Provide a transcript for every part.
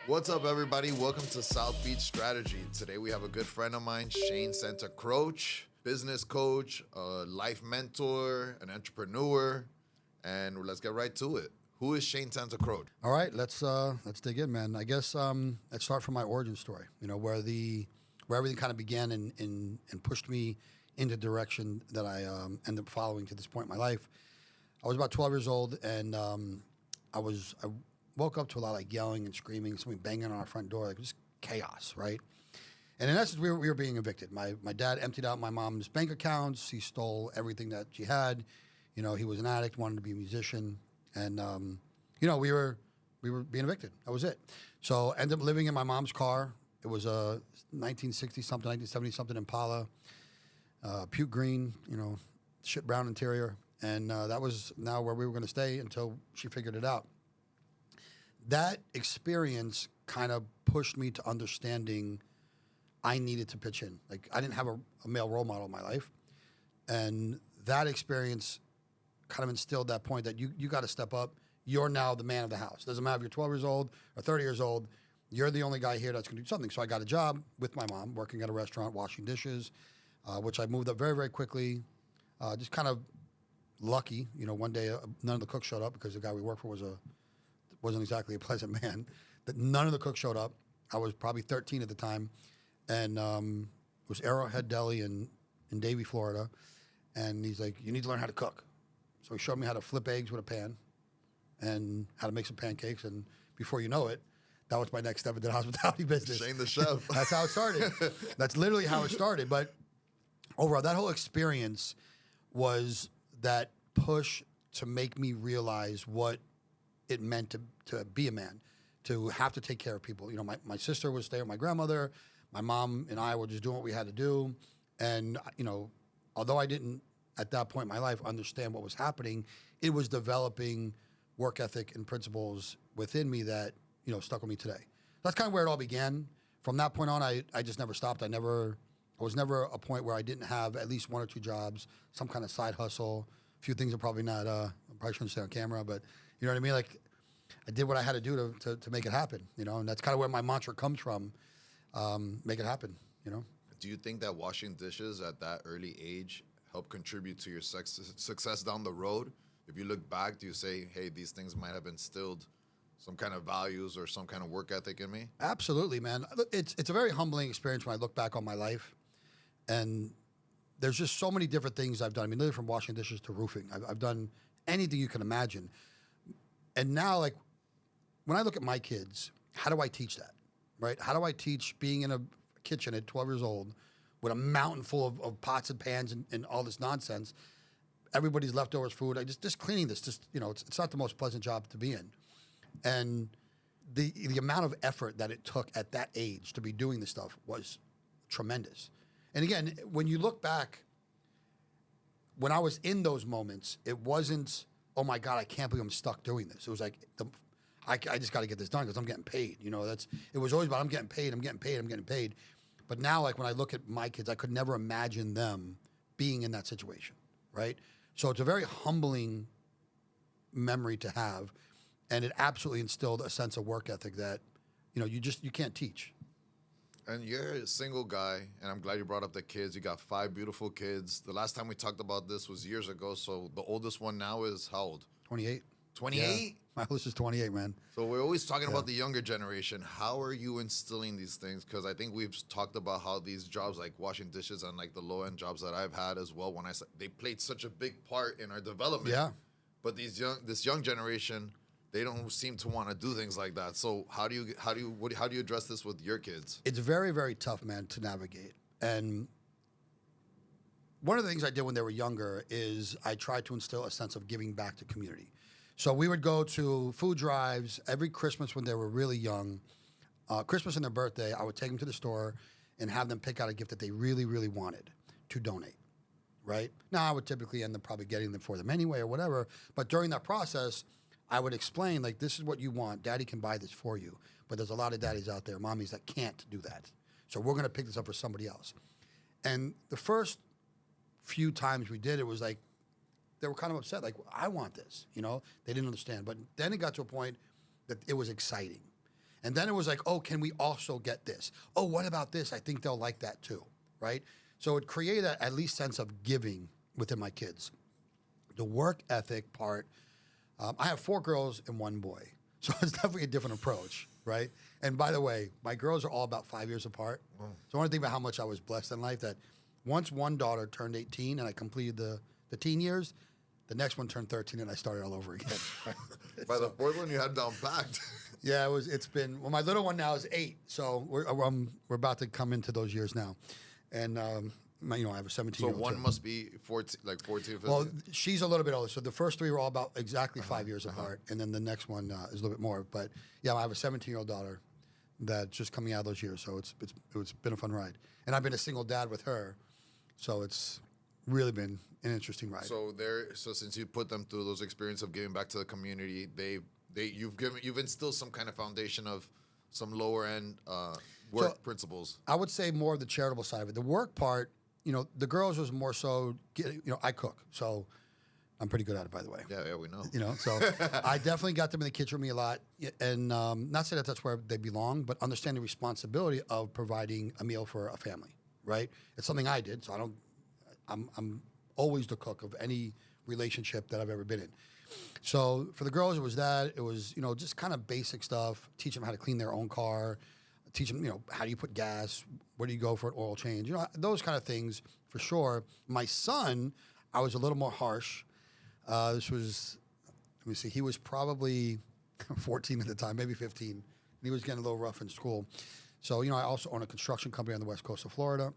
What's up, everybody? Welcome to South Beach Strategy. Today we have a good friend of mine, Shane Santacroce, business coach, a life mentor, an entrepreneur, and let's get right to it. Who is Shane Santacroce? All right, let's dig in, man. I guess let's start from my origin story. You know, where everything kind of began and pushed me into the direction that I ended up following to this point in my life. I was about 12 years old, and I woke up to a lot of like yelling and screaming, somebody banging on our front door, like just chaos, right? And in essence, we were being evicted. My dad emptied out my mom's bank accounts. He stole everything that she had. You know, he was an addict, wanted to be a musician, and you know, we were being evicted. That was it. So ended up living in my mom's car. It was a 1960 something, 1970 something Impala, puke green, you know, shit brown interior, and that was now where we were going to stay until she figured it out. That experience kind of pushed me to understanding I needed to pitch in. Like, I didn't have a male role model in my life. And that experience kind of instilled that point that you got to step up. You're now the man of the house. Doesn't matter if you're 12 years old or 30 years old. You're the only guy here that's going to do something. So I got a job with my mom, working at a restaurant, washing dishes, which I moved up very, very quickly. Just kind of lucky. You know, one day none of the cooks showed up because the guy we worked for wasn't exactly a pleasant man. But none of the cooks showed up. I was probably 13 at the time, and it was Arrowhead Deli in Davie, Florida. And he's like, "You need to learn how to cook." So he showed me how to flip eggs with a pan and how to make some pancakes. And before you know it, that was my next step into the hospitality business. Shane the chef. That's how it started. That's literally how it started. But overall, that whole experience was that push to make me realize what it meant to be a man, to have to take care of people. You know, my sister was staying with my grandmother. My mom and I were just doing what we had to do. And, you know, although I didn't at that point in my life understand what was happening, it was developing work ethic and principles within me that, you know, stuck with me today. That's kind of where it all began. From that point on, I just never stopped. I was never a point where I didn't have at least one or two jobs, some kind of side hustle. A few things are probably not, I probably shouldn't say on camera, but you know what I mean? Like, I did what I had to do to make it happen, you know, and that's kind of where my mantra comes from, make it happen, you know? Do you think that washing dishes at that early age helped contribute to your success down the road? If you look back, do you say, hey, these things might have instilled some kind of values or some kind of work ethic in me? Absolutely, man. It's a very humbling experience when I look back on my life, and there's just so many different things I've done. I mean, literally from washing dishes to roofing. I've done anything you can imagine. And now, like, when I look at my kids, how do I teach that, right? How do I teach being in a kitchen at 12 years old with a mountain full of pots and pans and all this nonsense, everybody's leftovers food, just cleaning this, just, you know, it's not the most pleasant job to be in. And the amount of effort that it took at that age to be doing this stuff was tremendous. And again, when you look back, when I was in those moments, it wasn't, oh my God, I can't believe I'm stuck doing this. It was like, I just got to get this done because I'm getting paid. You know, it was always about I'm getting paid. But now, like, when I look at my kids, I could never imagine them being in that situation, right? So it's a very humbling memory to have, and it absolutely instilled a sense of work ethic that, you know, you can't teach. And you're a single guy, and I'm glad you brought up the kids. You got 5 beautiful kids. The last time we talked about this was years ago, so the oldest one now is how old? 28. 28? Yeah. My oldest is 28, man. So we're always talking about the younger generation. How are you instilling these things? Because I think we've talked about how these jobs like washing dishes and like the low-end jobs that I've had as well, they played such a big part in our development. Yeah. But this young generation, they don't seem to want to do things like that. So how do you address this with your kids? It's very, very tough, man, to navigate. And one of the things I did when they were younger is I tried to instill a sense of giving back to community. So we would go to food drives every Christmas when they were really young. Christmas and their birthday, I would take them to the store and have them pick out a gift that they really, really wanted to donate, right? Now, I would typically end up probably getting them for them anyway or whatever. But during that process, I would explain, like, this is what you want. Daddy can buy this for you. But there's a lot of daddies out there, mommies, that can't do that. So we're going to pick this up for somebody else. And the first few times we did it was like, they were kind of upset, like, I want this, you know? They didn't understand. But then it got to a point that it was exciting. And then it was like, oh, can we also get this? Oh, what about this? I think they'll like that too, right? So it created that at least sense of giving within my kids. The work ethic part, I have 4 girls and 1 boy. So it's definitely a different approach, right? And by the way, my girls are all about 5 years apart. So I want to think about how much I was blessed in life that once one daughter turned 18 and I completed the teen years, the next one turned 13 and I started all over again. Right? By the 4th one, you had down packed. Yeah, it's been, well, my little one now is 8. So we're about to come into those years now. And, I have a 17-year-old. So one must be 14, like 14, 15? Well, she's a little bit older. So the first 3 were all about exactly 5 years apart. And then the next one is a little bit more. But yeah, I have a 17-year-old daughter that's just coming out of those years. So it's been a fun ride. And I've been a single dad with her. So it's really been an interesting ride. So since you put them through those experiences of giving back to the community, you've instilled some kind of foundation of some lower end work principles. I would say more of the charitable side of it. The work part, the girls was more so, I cook. So I'm pretty good at it, by the way. Yeah, we know. So I definitely got them in the kitchen with me a lot. And not say that that's where they belong, but understand the responsibility of providing a meal for a family, right? It's something I did. So I'm always the cook of any relationship that I've ever been in. So for the girls, it was that. It was, just kind of basic stuff. Teach them how to clean their own car. Teach them, how do you put gas? Where do you go for an oil change? Those kind of things for sure. My son, I was a little more harsh. This was, let me see, he was probably 14 at the time, maybe 15. And he was getting a little rough in school. So, I also own a construction company on the west coast of Florida.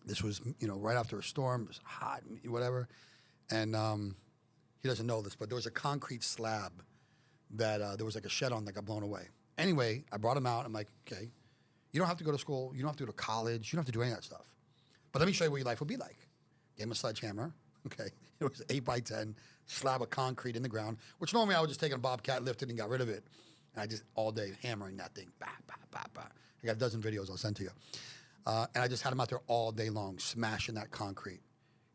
This was, right after a storm. It was hot, whatever. And he doesn't know this, but there was a concrete slab that there was like a shed on that got blown away. Anyway, I brought him out. I'm like, okay, you don't have to go to school. You don't have to go to college. You don't have to do any of that stuff. But let me show you what your life will be like. Gave him a sledgehammer. Okay. It was 8 by 10 slab of concrete in the ground, which normally I would just take a bobcat, lift it, and got rid of it. And I just all day hammering that thing. Bah, bah, bah, bah. I got a dozen videos I'll send to you. And I just had him out there all day long, smashing that concrete.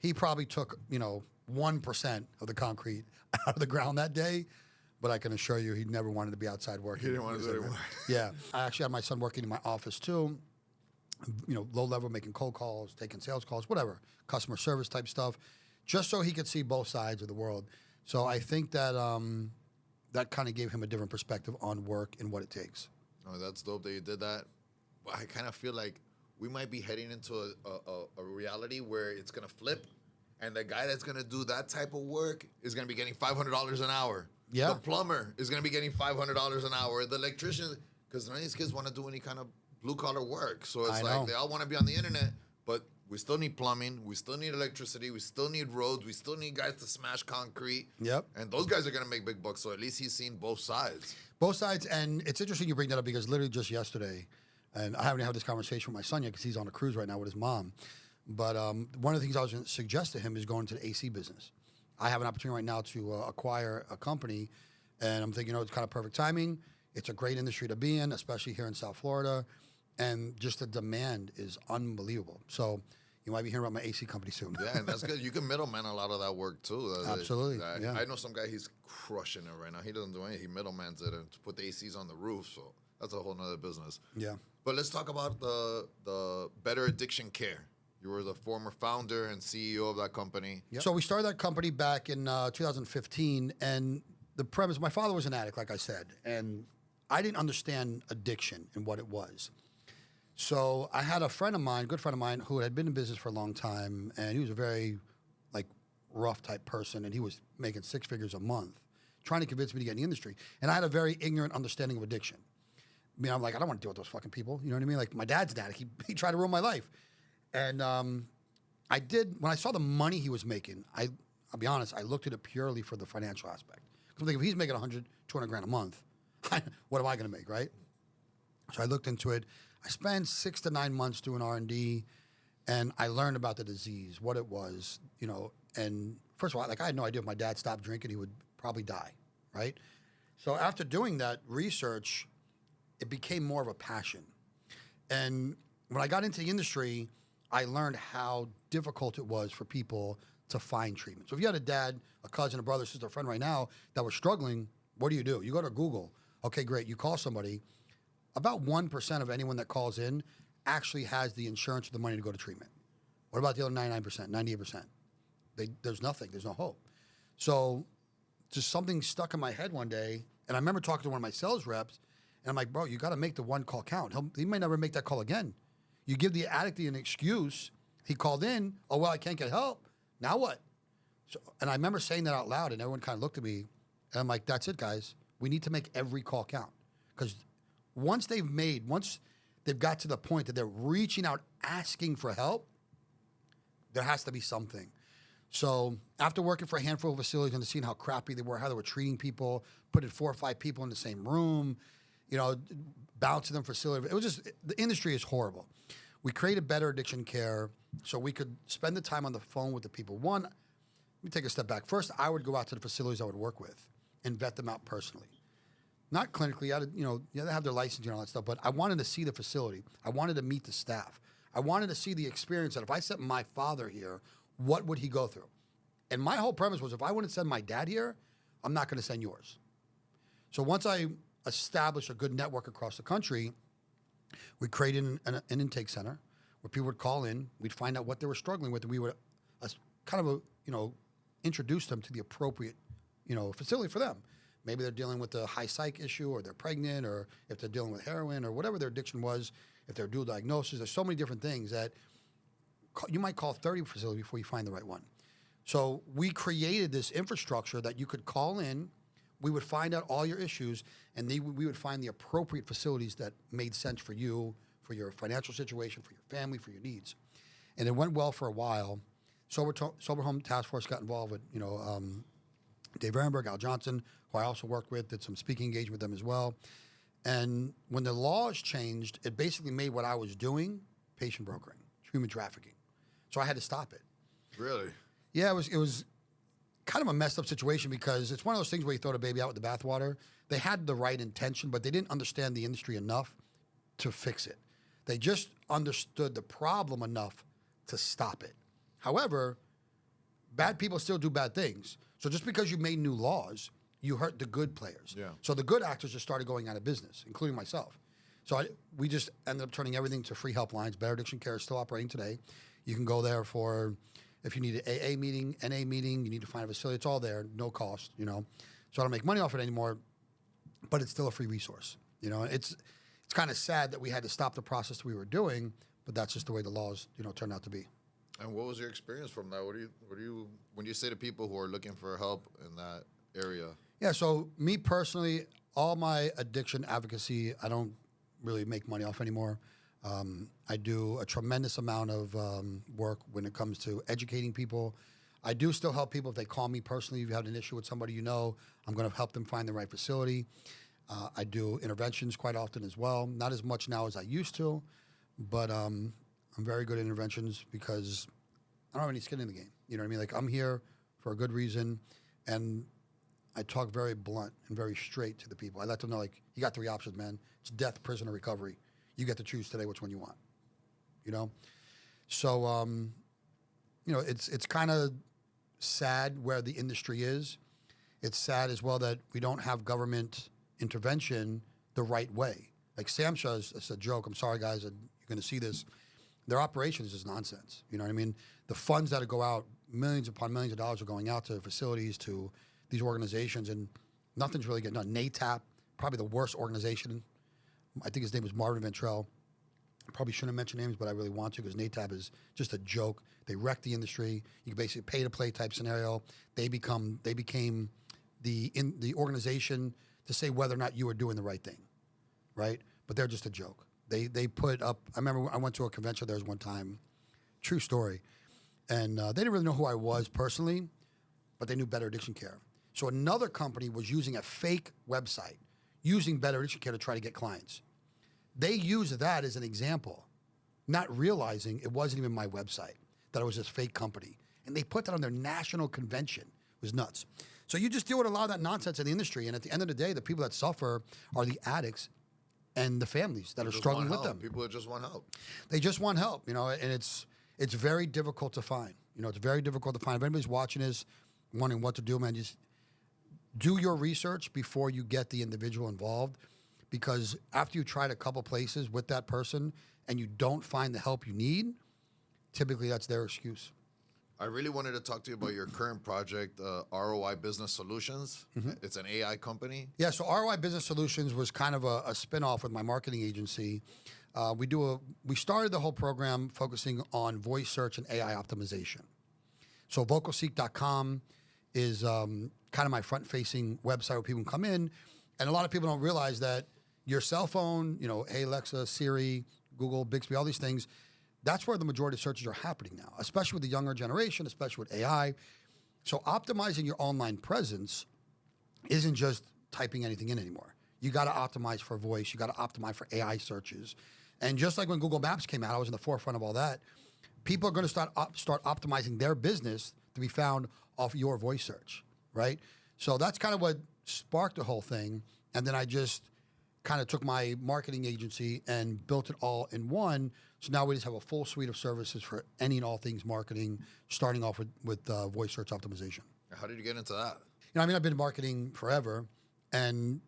He probably took, 1% of the concrete out of the ground that day. But I can assure you, he never wanted to be outside working. He didn't want to do it anymore. Yeah. I actually had my son working in my office too. Low level, making cold calls, taking sales calls, whatever, customer service type stuff, just so he could see both sides of the world. So I think that that kind of gave him a different perspective on work and what it takes. Oh, that's dope that you did that. I kind of feel like we might be heading into a reality where it's going to flip, and the guy that's going to do that type of work is going to be getting $500 an hour. Yeah. The plumber is going to be getting $500 an hour. The electrician, because none of these kids want to do any kind of blue-collar work. So it's like they all want to be on the internet, but we still need plumbing. We still need electricity. We still need roads. We still need guys to smash concrete. Yep. And those guys are going to make big bucks, so at least he's seen both sides. Both sides, and it's interesting you bring that up because literally just yesterday, and I haven't had this conversation with my son yet because he's on a cruise right now with his mom, but one of the things I was going to suggest to him is going to the AC business. I have an opportunity right now to acquire a company, and I'm thinking, it's kind of perfect timing. It's a great industry to be in, especially here in South Florida, and just the demand is unbelievable. So you might be hearing about my AC company soon. Yeah, and that's good. You can middleman a lot of that work too. Absolutely. Yeah. I know some guy, he's crushing it right now. He doesn't do anything. He middlemans it and put the ACs on the roof. So that's a whole nother business. Yeah. But let's talk about the Better Addiction Care. You were the former founder and CEO of that company. Yep. So we started that company back in 2015, and the premise, my father was an addict, like I said, and I didn't understand addiction and what it was. So I had a friend of mine, good friend of mine, who had been in business for a long time, and he was a very, rough type person, and he was making 6 figures a month, trying to convince me to get in the industry. And I had a very ignorant understanding of addiction. I mean, I'm like, I don't want to deal with those fucking people. You know what I mean? Like, my dad's an addict. He tried to ruin my life. And I did, when I saw the money he was making, I'll be honest, I looked at it purely for the financial aspect. Because I'm thinking, if he's making 100, 200 grand a month, what am I going to make, right? So I looked into it. I spent 6 to 9 months doing R&D, and I learned about the disease, what it was, and first of all, I had no idea if my dad stopped drinking, he would probably die, right? So after doing that research, it became more of a passion. And when I got into the industry, I learned how difficult it was for people to find treatment. So if you had a dad, a cousin, a brother, sister, a friend right now that was struggling, what do? You go to Google. Okay, great. You call somebody. about 1% of anyone that calls in actually has the insurance or the money to go to treatment. What about the other 99%, 98%? There's nothing. There's no hope. So just something stuck in my head one day, and I remember talking to one of my sales reps, and I'm like, bro, you got to make the one call count. He might never make that call again. You give the addict an excuse. He called in. Oh, well, I can't get help. Now what? So, and I remember saying that out loud, and everyone kind of looked at me, and I'm like, that's it, guys. We need to make every call count. Because once they've got to the point that they're reaching out, asking for help, there has to be something. So after working for a handful of facilities and seeing how crappy they were, how they were treating people, putting 4 or 5 people in the same room, bouncing them for facility, it was just, the industry is horrible. We created better addiction care so we could spend the time on the phone with the people. One, let me take a step back. First, I would go out to the facilities I would work with and vet them out personally. Not clinically, they have their licensing and all that stuff, but I wanted to see the facility. I wanted to meet the staff. I wanted to see the experience that if I sent my father here, what would he go through? And my whole premise was if I wouldn't send my dad here, I'm not going to send yours. So once I established a good network across the country, we created an intake center where people would call in. We'd find out what they were struggling with, and we would introduce them to the appropriate, facility for them. Maybe they're dealing with a high psych issue, or they're pregnant, or if they're dealing with heroin, or whatever their addiction was, if they're dual diagnosis. There's so many different things that you might call 30 facilities before you find the right one. So we created this infrastructure that you could call in, we would find out all your issues, and we would find the appropriate facilities that made sense for you, for your financial situation, for your family, for your needs. And it went well for a while. Sober Home Task Force got involved with, Dave Ehrenberg, Al Johnson, who I also worked with, did some speaking engagement with them as well. And when the laws changed, it basically made what I was doing patient brokering, human trafficking. So I had to stop it. Really? Yeah, it was kind of a messed up situation because it's one of those things where you throw the baby out with the bathwater. They had the right intention, but they didn't understand the industry enough to fix it. They just understood the problem enough to stop it. However, bad people still do bad things. So just because you made new laws, you hurt the good players. Yeah. So the good actors just started going out of business, including myself. So we just ended up turning everything to free helplines. Better Addiction Care is still operating today. You can go there for, if you need an AA meeting, NA meeting, you need to find a facility, it's all there, no cost, So I don't make money off it anymore, but it's still a free resource. It's kind of sad that we had to stop the process we were doing, but that's just the way the laws, turned out to be. And what was your experience from that? When you say to people who are looking for help in that area? Yeah, so me personally, all my addiction advocacy, I don't really make money off anymore. I do a tremendous amount of work when it comes to educating people. I do still help people if they call me personally. If you have an issue with somebody I'm going to help them find the right facility. I do interventions quite often as well. Not as much now as I used to, but I'm very good at interventions because I don't have any skin in the game. You know what I mean? Like, I'm here for a good reason, and I talk very blunt and very straight to the people. I let them know, like, you got 3 options, man. It's death, prison, or recovery. You get to choose today which one you want, So, it's kind of sad where the industry is. It's sad as well that we don't have government intervention the right way. Like SAMHSA, it's a joke. I'm sorry, guys, you're going to see this. Their operations is nonsense. You know what I mean? The funds that go out, millions upon millions of dollars are going out to facilities, to these organizations, and nothing's really getting done. NATAP, probably the worst organization. I think his name was Marvin Ventrell. Probably shouldn't mention names, but I really want to because NATAP is just a joke. They wrecked the industry. You can basically pay to play type scenario. They became the organization to say whether or not you were doing the right thing, right? But they're just a joke. They put up. I remember I went to a convention of theirs one time. True story, and they didn't really know who I was personally, but they knew Better Addiction Care. So another company was using a fake website, using Better Addiction Care to try to get clients. They used that as an example, not realizing it wasn't even my website, that it was this fake company. And they put that on their national convention. It was nuts. So you just deal with a lot of that nonsense in the industry. And at the end of the day, the people that suffer are the addicts and the families that are struggling with them. People that just want help. They just want help, and it's very difficult to find. It's very difficult to find. If anybody's watching this, wondering what to do, man, just do your research before you get the individual involved. because after you tried a couple places with that person and you don't find the help you need, typically that's their excuse. I really wanted to talk to you about your current project, ROI Business Solutions. It's an AI company. Yeah, so ROI Business Solutions was kind of a spin-off with my marketing agency. We started the whole program focusing on voice search and AI optimization. So vocalseek.com is kind of my front-facing website where people can come in, and a lot of people don't realize that your cell phone, hey Alexa, Siri, Google, Bixby, all these things, that's where the majority of searches are happening now, especially with the younger generation, especially with AI. So optimizing your online presence isn't just typing anything in anymore. You got to optimize for voice. You got to optimize for AI searches. And just like when Google Maps came out, I was in the forefront of all that. People are going to start optimizing their business to be found off your voice search, right? So that's kind of what sparked the whole thing. And then I just kind of took my marketing agency and built it all in one. So now we just have a full suite of services for any and all things marketing, starting off with voice search optimization. How did you get into that? I've been in marketing forever, and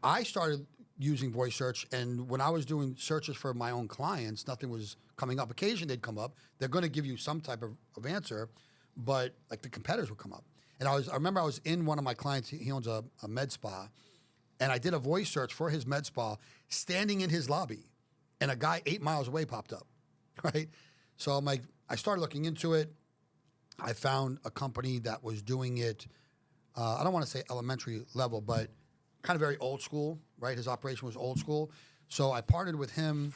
I started using voice search, and when I was doing searches for my own clients, nothing was coming up. Occasionally they'd come up. They're going to give you some type of answer, but like the competitors would come up. And I remember I was in one of my clients, he owns a med spa, and I did a voice search for his med spa standing in his lobby, and a guy 8 miles away popped up, right? So I'm like, I started looking into it. I found a company that was doing it, I don't want to say elementary level, but kind of very old school, right? His operation was old school. So I partnered with him,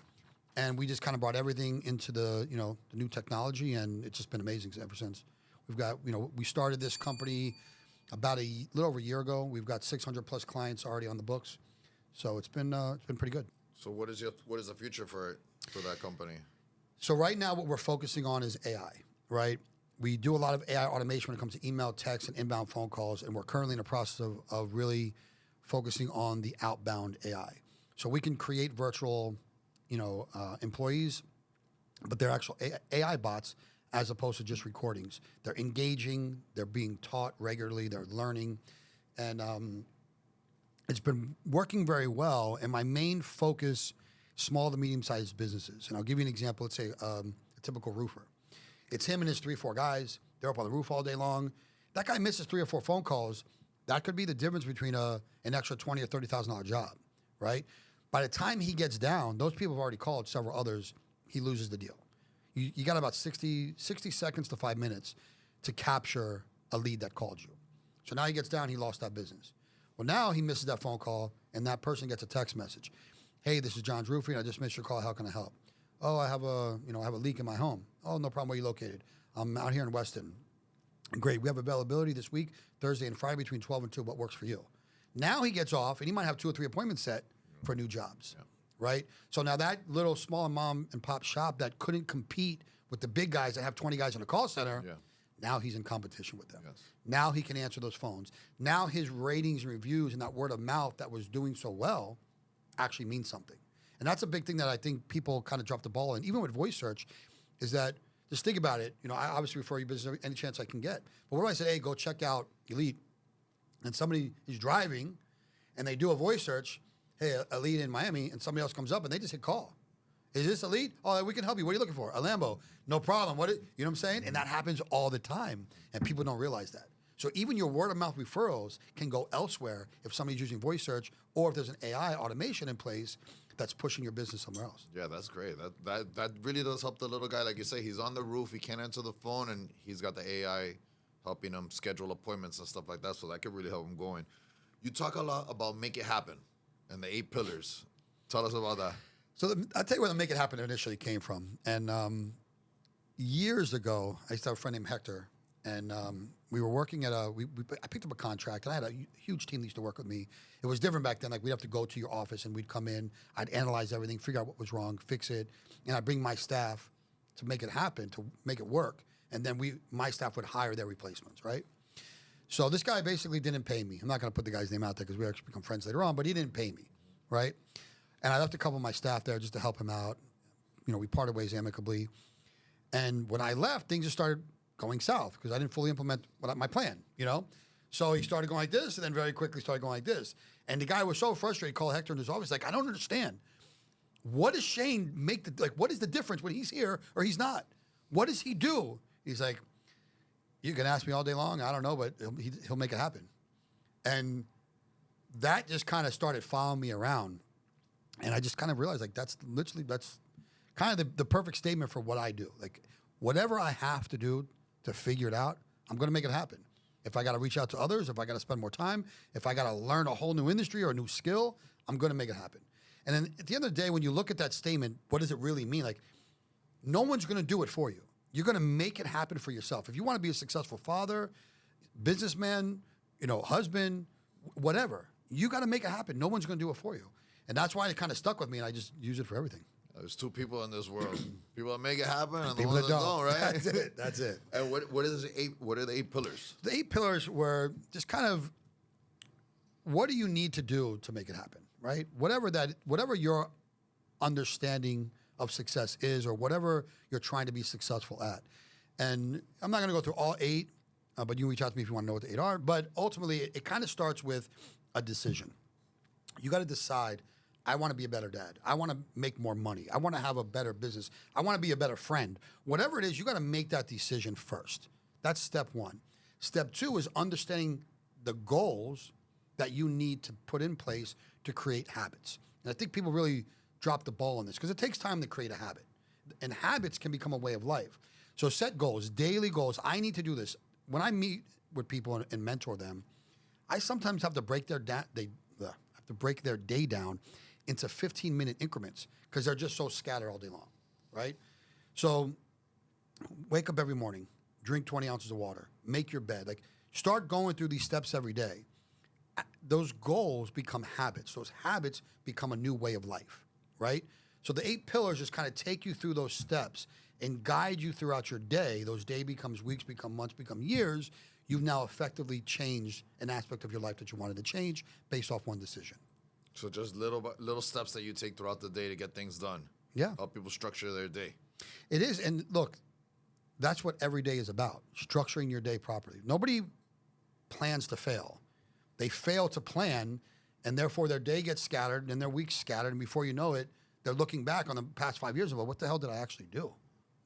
and we just kind of brought everything into the new technology, and it's just been amazing ever since. We've got, we started this company about a little over a year ago. We've got 600 plus clients already on the books. So it's been pretty good. So what is the future for that company? So right now what we're focusing on is AI, right? We do a lot of AI automation when it comes to email, text, and inbound phone calls, and we're currently in the process of really focusing on the outbound AI. So we can create virtual, employees, but they're actual AI bots as opposed to just recordings. They're engaging, they're being taught regularly, they're learning, and it's been working very well. And my main focus, small to medium-sized businesses. And I'll give you an example. Let's say a typical roofer. It's him and his 3 or 4 guys. They're up on the roof all day long. That guy misses 3 or 4 phone calls. That could be the difference between an extra $20,000 or $30,000 job, right? By the time he gets down, those people have already called several others. He loses the deal. You got about 60 seconds to 5 minutes to capture a lead that called you. So now he gets down, he lost that business. Well, now he misses that phone call, and that person gets a text message. Hey, this is John's Roofing. I just missed your call. How can I help? Oh, I have a leak in my home. Oh, no problem. Where are you located? I'm out here in Weston. Great. We have availability this week, Thursday and Friday between 12 and 2. What works for you? Now he gets off, and he might have 2 or 3 appointments set for new jobs, right? So now that little small mom and pop shop that couldn't compete with the big guys that have 20 guys in a call center, now he's in competition with them. Yes. Now he can answer those phones. Now his ratings and reviews and that word of mouth that was doing so well actually means something. And that's a big thing that I think people kind of drop the ball in, even with voice search, is that just think about it. I obviously refer you business any chance I can get. But what do I say? Hey, go check out Elite. And somebody is driving and they do a voice search, hey, Elite in Miami, and somebody else comes up and they just hit call. Is this Elite? Oh, we can help you. What are you looking for? A Lambo. No problem. You know what I'm saying? And that happens all the time, and people don't realize that. So even your word of mouth referrals can go elsewhere if somebody's using voice search, or if there's an AI automation in place that's pushing your business somewhere else. Yeah, that's great. That really does help the little guy. Like you say, he's on the roof, he can't answer the phone, and he's got the AI helping him schedule appointments and stuff like that. So that could really help him going. You talk a lot about make it happen and the 8 pillars. Tell us about that. So I'll tell you where the Make It Happen initially came from. And years ago, I used to have a friend named Hector, and we were working at I picked up a contract, and I had a huge team that used to work with me. It was different back then. Like, we'd have to go to your office, and we'd come in. I'd analyze everything, figure out what was wrong, fix it, and I'd bring my staff to make it happen, to make it work. And then my staff would hire their replacements, right? So this guy basically didn't pay me. I'm not going to put the guy's name out there because we actually become friends later on, but he didn't pay me, right? And I left a couple of my staff there just to help him out. We parted ways amicably. And when I left, things just started going south because I didn't fully implement my plan, So he started going like this, and then very quickly started going like this. And the guy was so frustrated, he called Hector in his office, like, I don't understand. What does Shane make what is the difference when he's here or he's not? What does he do? He's like, you can ask me all day long. I don't know, but he'll make it happen. And that just kind of started following me around. And I just kind of realized, like, that's kind of the perfect statement for what I do. Like, whatever I have to do to figure it out, I'm going to make it happen. If I got to reach out to others, if I got to spend more time, if I got to learn a whole new industry or a new skill, I'm going to make it happen. And then at the end of the day, when you look at that statement, what does it really mean? Like, no one's going to do it for you. You're going to make it happen for yourself. If you want to be a successful father, businessman, husband, whatever, you got to make it happen. No one's going to do it for you. And that's why it kind of stuck with me, and I just use it for everything. There's two people in this world: people that make it happen, and the People ones that that don't. Right? That's it. That's it. And what are the 8 pillars? The 8 pillars were just kind of, what do you need to do to make it happen, right? Whatever your understanding of success is, or whatever you're trying to be successful at. And I'm not going to go through all 8, but you can reach out to me if you want to know what the 8 are. But ultimately, it kind of starts with a decision. You got to decide, I want to be a better dad. I want to make more money. I want to have a better business. I want to be a better friend. Whatever it is, you got to make that decision first. That's step 1. Step 2 is understanding the goals that you need to put in place to create habits. And I think people really drop the ball on this because it takes time to create a habit. And habits can become a way of life. So set goals, daily goals. I need to do this. When I meet with people and mentor them, I sometimes have to break their day down into 15-minute increments because they're just so scattered all day long, right? So wake up every morning, drink 20 ounces of water, make your bed. Like, start going through these steps every day. Those goals become habits. Those habits become a new way of life, right? So the 8 pillars just kind of take you through those steps and guide you throughout your day. Those days becomes weeks, become months, become years. You've now effectively changed an aspect of your life that you wanted to change based off one decision. So just little steps that you take throughout the day to get things done. Yeah. Help people structure their day. It is. And look, that's what every day is about, structuring your day properly. Nobody plans to fail. They fail to plan, and therefore their day gets scattered and their week's scattered. And before you know it, they're looking back on the past 5 years of, well, what the hell did I actually do?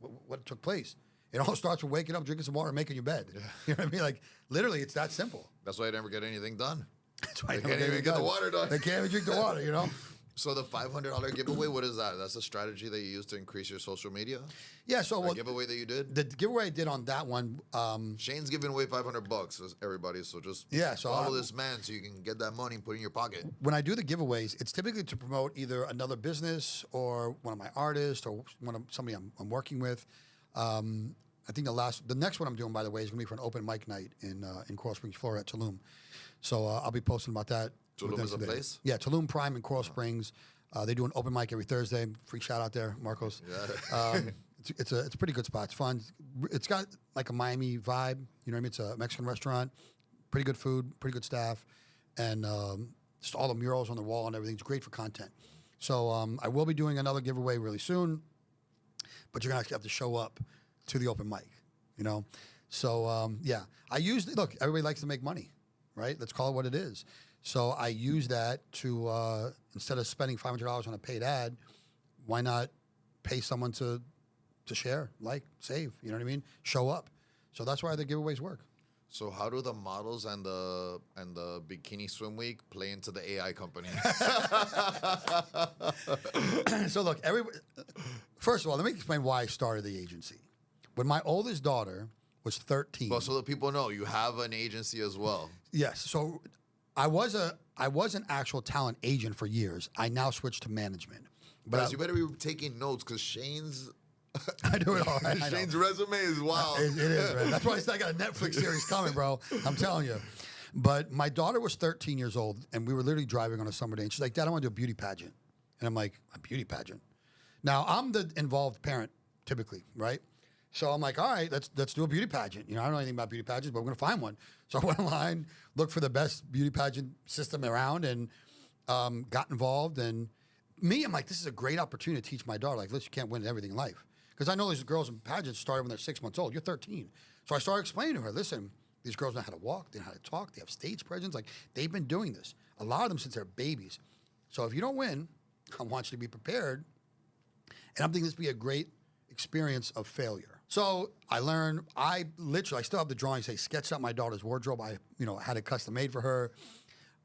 What took place? It all starts with waking up, drinking some water, and making your bed. Yeah. You know what I mean? Like, literally, it's that simple. That's why I never get anything done. That's why they can't even get the water done. They can't even drink the water, So the $500 giveaway, what is that? That's a strategy that you use to increase your social media? Yeah. So the giveaway that you did? The giveaway I did on that one. Shane's giving away $500, everybody. So just follow this man so you can get that money and put it in your pocket. When I do the giveaways, it's typically to promote either another business or one of my artists or somebody I'm working with. I think the next one I'm doing, by the way, is going to be for an open mic night in Coral Springs, Florida, at Tulum. So I'll be posting about that. Tulum is a place? Yeah, Tulum Prime in Coral Springs. They do an open mic every Thursday. Free shout out there, Marcos. Yeah. It's a pretty good spot. It's fun. It's got like a Miami vibe. You know what I mean? It's a Mexican restaurant. Pretty good food, pretty good staff, and just all the murals on the wall and everything. It's great for content. So I will be doing another giveaway really soon, but you're gonna actually have to show up to the open mic. So yeah, look. Everybody likes to make money, right? Let's call it what it is. So I use that to instead of spending $500 on a paid ad, why not pay someone to share, save? You know what I mean? Show up. So that's why the giveaways work. So how do the models and the bikini swim week play into the AI company? So look, first of all, let me explain why I started the agency. When my oldest daughter was 13. Well, so that people know, you have an agency as well. Yes. So I was an actual talent agent for years. I now switched to management. But you better be taking notes because Shane's... I do it all right. Shane's resume is wild. It is, man. That's why I got a Netflix series coming, bro. I'm telling you. But my daughter was 13 years old, and we were literally driving on a summer day, and she's like, Dad, I want to do a beauty pageant. And I'm like, a beauty pageant? Now, I'm the involved parent, typically, right? So I'm like, all right, let's do a beauty pageant. I don't know anything about beauty pageants, but we're going to find one. So I went online, looked for the best beauty pageant system around, and got involved. And I'm like, this is a great opportunity to teach my daughter. Like, listen, you can't win at everything in life. Because I know these girls in pageants started when they're 6 months old. You're 13. So I started explaining to her, listen, These girls know how to walk, they know how to talk, they have stage presence. Like, they've been doing this. A lot of them since they're babies. So if you don't win, I want you to be prepared. And I'm thinking this would be a great experience of failure. So I learned, I still have the drawings. I sketched out my daughter's wardrobe. I, had it custom made for her.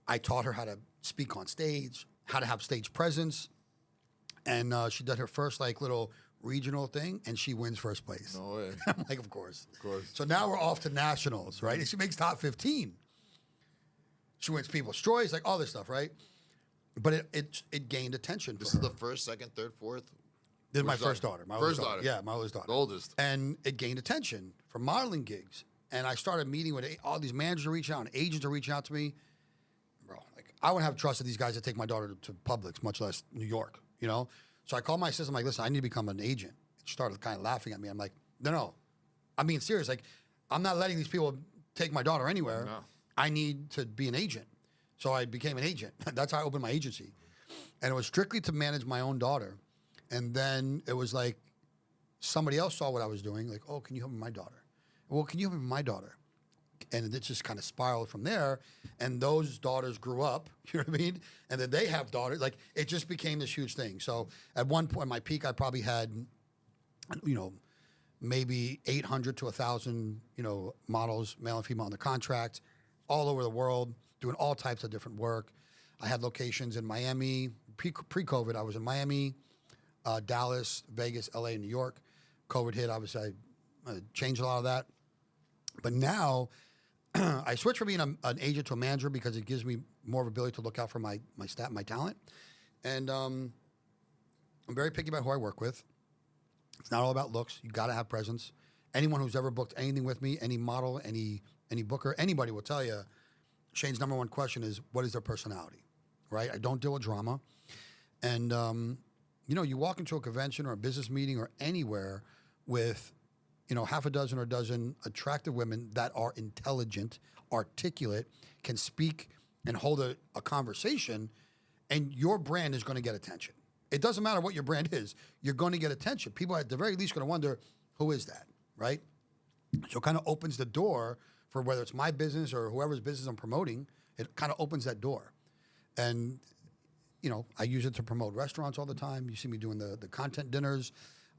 I taught her how to speak on stage, how to have stage presence. And she did her first little regional thing, and she wins first place. No way. I'm like, of course. Of course. So now we're off to nationals, right? And she makes top 15. She wins People's Choice, all this stuff, right? But it gained attention. This is the first, second, third, fourth? This is my first daughter. My First oldest daughter. Yeah, my oldest daughter. The oldest. And it gained attention for modeling gigs. And I started meeting with all these managers are reaching out and agents are reaching out to me. Bro, I wouldn't have trusted these guys to take my daughter to Publix, much less New York, So I called my assistant, I'm like, listen, I need to become an agent. She started kind of laughing at me. I'm like, no. I'm being serious. I'm not letting these people take my daughter anywhere. No. I need to be an agent. So I became an agent. That's how I opened my agency. And it was strictly to manage my own daughter. And then it was somebody else saw what I was doing. Oh, can you help me with my daughter? Well, can you help me with my daughter? And it just kind of spiraled from there. And those daughters grew up, you know what I mean? And then they have daughters. It just became this huge thing. So at one point, my peak, I probably had, maybe 800 to 1,000, models, male and female, on the contract, all over the world, doing all types of different work. I had locations in Miami. Pre-COVID, I was in Miami, Dallas, Vegas, LA, New York. COVID hit, obviously, I changed a lot of that. But now, I switched from being an agent to a manager because it gives me more of ability to look out for my talent. And I'm very picky about who I work with. It's not all about looks. You got to have presence. Anyone who's ever booked anything with me, any model, any booker, anybody will tell you, Shane's number one question is, what is their personality, right? I don't deal with drama. And, you walk into a convention or a business meeting or anywhere with, half a dozen or a dozen attractive women that are intelligent, articulate, can speak and hold a conversation, and your brand is going to get attention. It doesn't matter what your brand is. You're going to get attention. People at the very least going to wonder, who is that, right? So it kind of opens the door for whether it's my business or whoever's business I'm promoting. It kind of opens that door. And, I use it to promote restaurants all the time. You see me doing the content dinners.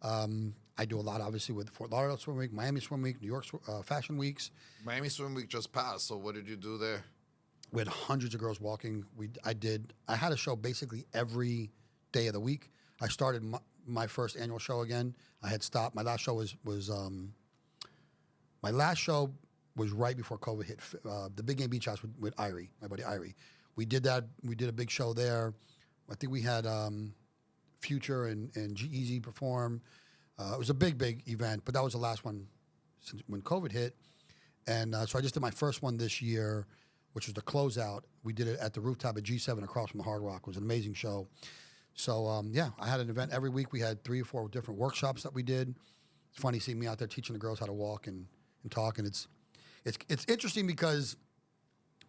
I do a lot, obviously, with Fort Lauderdale Swim Week, Miami Swim Week, New York Fashion Weeks. Miami Swim Week just passed, so what did you do there? We had hundreds of girls walking. I had a show basically every day of the week. I started my first annual show again. I had stopped. My last show was right before COVID hit. The Big Game Beach House with Irie, my buddy Irie. We did that. We did a big show there. I think we had Future and G-Eazy perform. It was a big event, but that was the last one since when COVID hit. And so I just did my first one this year, which was the closeout. We did it at the rooftop at G7 across from the Hard Rock. It was an amazing show. So, I had an event every week. We had 3 or 4 different workshops that we did. It's funny seeing me out there teaching the girls how to walk and talk. And it's interesting because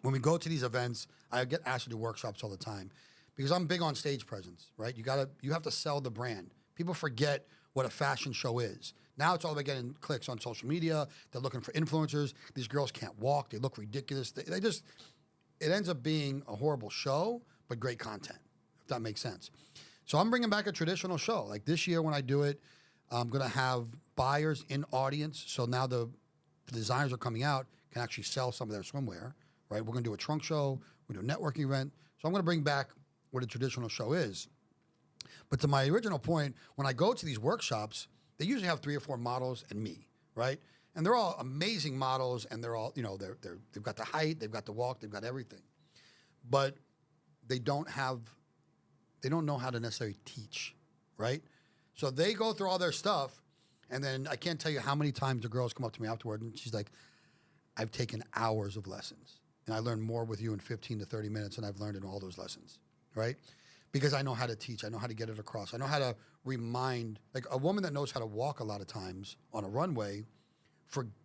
when we go to these events, I get asked to do workshops all the time because I'm big on stage presence, right? You have to sell the brand. People forget what a fashion show is. Now it's all about getting clicks on social media. They're looking for influencers. These girls can't walk. They look ridiculous. It ends up being a horrible show, but great content, if that makes sense. So I'm bringing back a traditional show. Like this year when I do it, I'm going to have buyers in audience. So now the designers are coming out, can actually sell some of their swimwear, right? We're going to do a trunk show. We're going to do a networking event. So I'm going to bring back what a traditional show is. But to my original point, when I go to these workshops, they usually have 3 or 4 models and me, right? And they're all amazing models, and they're all, they've got the height, they've got the walk, they've got everything. But they don't know how to necessarily teach, right? So they go through all their stuff, and then I can't tell you how many times the girls come up to me afterward, and she's like, I've taken hours of lessons, and I learned more with you in 15 to 30 minutes than I've learned in all those lessons, right? Because I know how to teach. I know how to get it across. I know how to remind, like a woman that knows how to walk a lot of times on a runway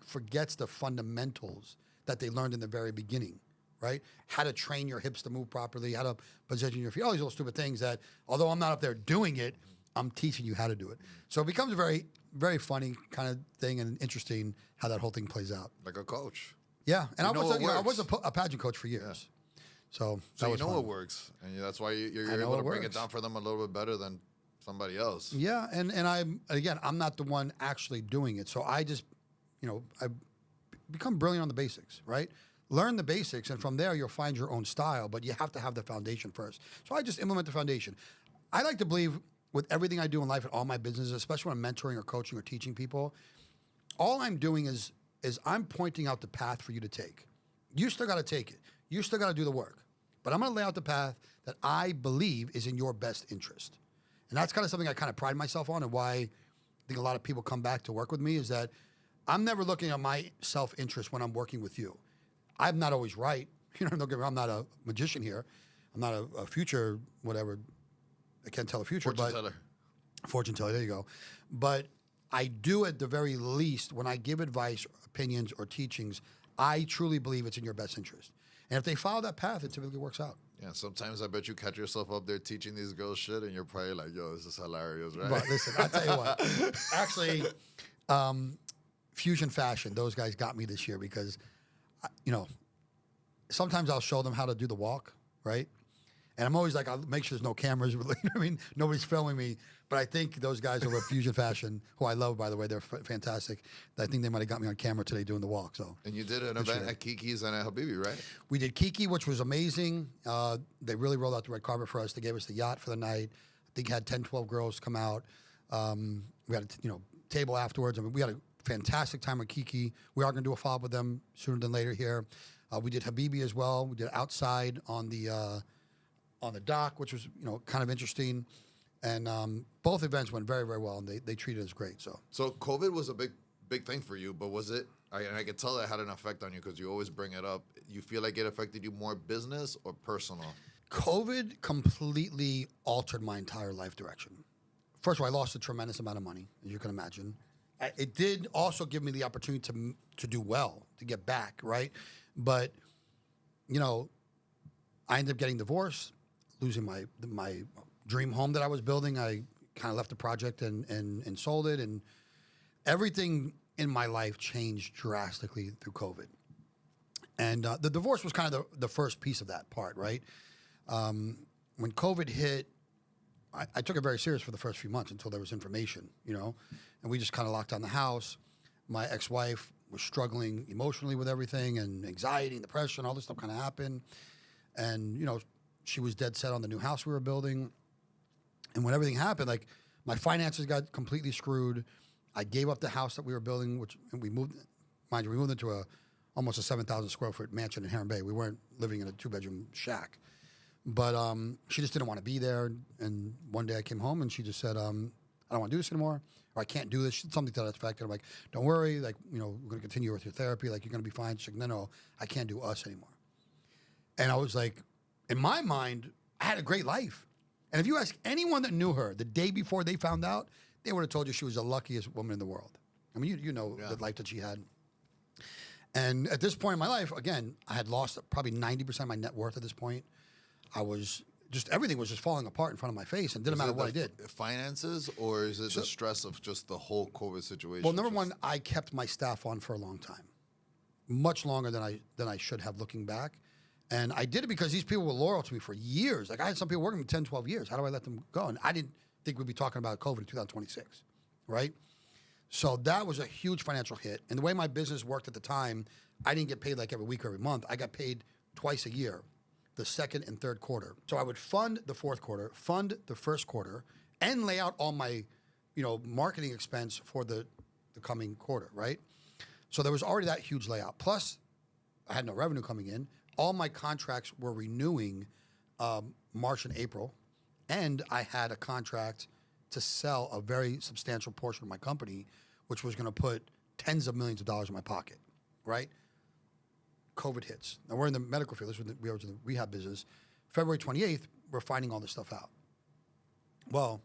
forgets the fundamentals that they learned in the very beginning, right? How to train your hips to move properly, how to position your feet, all these little stupid things that, although I'm not up there doing it, I'm teaching you how to do it. So it becomes a very, very funny kind of thing and interesting how that whole thing plays out. Like a coach. Yeah, and You know what I was works. a pageant coach for years. So So that you was know fun. what works, and that's why you're I know able to what break it works. down for them a little bit better than somebody else. Yeah, and I'm not the one actually doing it. So I just, I become brilliant on the basics, right? Learn the basics, and from there you'll find your own style, but you have to have the foundation first. So I just implement the foundation. I like to believe with everything I do in life and all my businesses, especially when I'm mentoring or coaching or teaching people, all I'm doing is I'm pointing out the path for you to take. You still got to take it. You still got to do the work. But I'm going to lay out the path that I believe is in your best interest. And that's kind of something I kind of pride myself on, and why I think a lot of people come back to work with me is that I'm never looking at my self-interest when I'm working with you. I'm not always right. Don't get me wrong, I'm not a magician here. I'm not a future whatever. I can't tell the future. Fortune teller, there you go. But I do at the very least, when I give advice, opinions, or teachings, I truly believe it's in your best interest. And if they follow that path, it typically works out. Yeah, sometimes I bet you catch yourself up there teaching these girls shit, and you're probably like, yo, this is hilarious, right? But listen, I'll tell you what. Actually, Fusion Fashion, those guys got me this year because, sometimes I'll show them how to do the walk, right? And I'm always like, I'll make sure there's no cameras. Nobody's filming me. But I think those guys over at Fusion Fashion, who I love, by the way, they're fantastic. I think they might have got me on camera today doing the walk. So. And you did an event at Kiki's and at Habibi, right? We did Kiki, which was amazing. They really rolled out the red carpet for us. They gave us the yacht for the night. I think had 10, 12 girls come out. We had a table afterwards. I mean, we had a fantastic time with Kiki. We are going to do a follow-up with them sooner than later here. We did Habibi as well. We did outside on the dock, which was kind of interesting. And both events went very, very well, and they treated us great. So COVID was a big thing for you, but was it? And I could tell that had an effect on you because you always bring it up. You feel like it affected you more business or personal? COVID completely altered my entire life direction. First of all, I lost a tremendous amount of money, as you can imagine. It did also give me the opportunity to do well, to get back, right? But, I ended up getting divorced, losing my dream home that I was building. I kind of left the project and sold it, and everything in my life changed drastically through COVID. And the divorce was kind of the first piece of that part, right? When COVID hit, I took it very serious for the first few months until there was information, and we just kind of locked down the house. My ex-wife was struggling emotionally with everything, and anxiety and depression, all this stuff kind of happened. And, she was dead set on the new house we were building. And when everything happened, like, my finances got completely screwed. I gave up the house that we were building, and we moved into almost a 7,000 square foot mansion in Heron Bay. We weren't living in a 2-bedroom shack. But she just didn't want to be there. And one day I came home and she just said, I don't want to do this anymore, or I can't do this, something to that effect. And I'm like, don't worry, like, we're going to continue with your therapy. Like, you're going to be fine. She's like, no, I can't do us anymore. And I was like, in my mind, I had a great life. And if you ask anyone that knew her the day before they found out, they would have told you she was the luckiest woman in the world. I mean, you know the life that she had. And at this point in my life, again, I had lost probably 90% of my net worth at this point. I was just, everything was just falling apart in front of my face, and didn't matter what I did. Finances, or is it the stress of just the whole COVID situation? Well, number one, I kept my staff on for a long time, much longer than I should have, looking back. And I did it because these people were loyal to me for years. Like, I had some people working with 10, 12 years. How do I let them go? And I didn't think we'd be talking about COVID in 2026, right? So that was a huge financial hit. And the way my business worked at the time, I didn't get paid like every week or every month. I got paid twice a year, the second and third quarter. So I would fund the fourth quarter, fund the first quarter, and lay out all my, marketing expense for the coming quarter, right? So there was already that huge layout. Plus, I had no revenue coming in. All my contracts were renewing March and April, and I had a contract to sell a very substantial portion of my company, which was going to put tens of millions of dollars in my pocket, right? COVID hits. Now, we're in the medical field. We were in the rehab business. February 28th, we're finding all this stuff out. Well,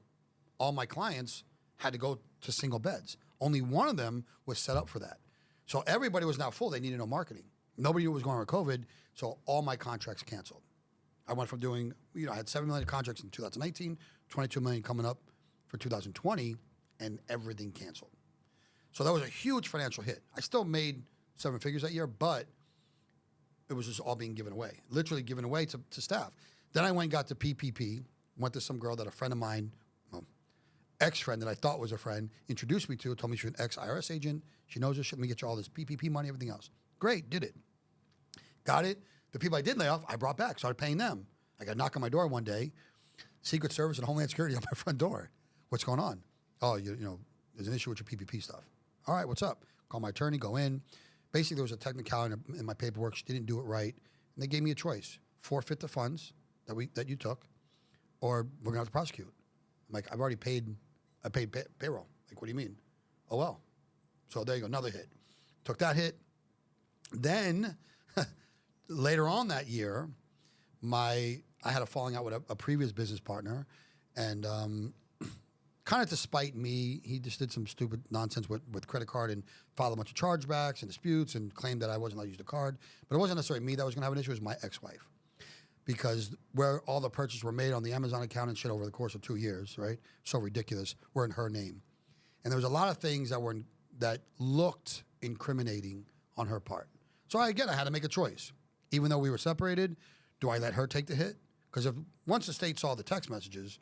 all my clients had to go to single beds. Only one of them was set up for that. So everybody was now full. They needed no marketing. Nobody knew what was going on with COVID, so all my contracts canceled. I went from doing, I had 7 million contracts in 2019, 22 million coming up for 2020, and everything canceled. So that was a huge financial hit. I still made 7 figures that year, but it was just all being given away, literally given away to staff. Then I went and got the PPP, went to some girl that a friend of mine, well, ex-friend that I thought was a friend, introduced me to, told me she was an ex-IRS agent. She knows this shit. Let me get you all this PPP money, everything else. Great, did it. Got it. The people I did lay off, I brought back, started paying them. I got a knock on my door one day, Secret Service and Homeland Security on my front door. What's going on? Oh, you know, there's an issue with your PPP stuff. All right, what's up? Call my attorney, go in. Basically, there was a technicality in my paperwork. She didn't do it right. And they gave me a choice. Forfeit the funds that you took, or we're going to have to prosecute. I'm like, I've already paid payroll. Like, what do you mean? Oh, well. So there you go, another hit. Took that hit. Then, later on that year, I had a falling out with a previous business partner, and kind of to spite me, he just did some stupid nonsense with credit card and filed a bunch of chargebacks and disputes and claimed that I wasn't allowed to use the card. But it wasn't necessarily me that was going to have an issue. It was my ex-wife. Because where all the purchases were made on the Amazon account and shit over the course of 2 years, right? So ridiculous, were in her name. And there was a lot of things that looked incriminating on her part. So I had to make a choice. Even though we were separated, do I let her take the hit? Because once the state saw the text messages,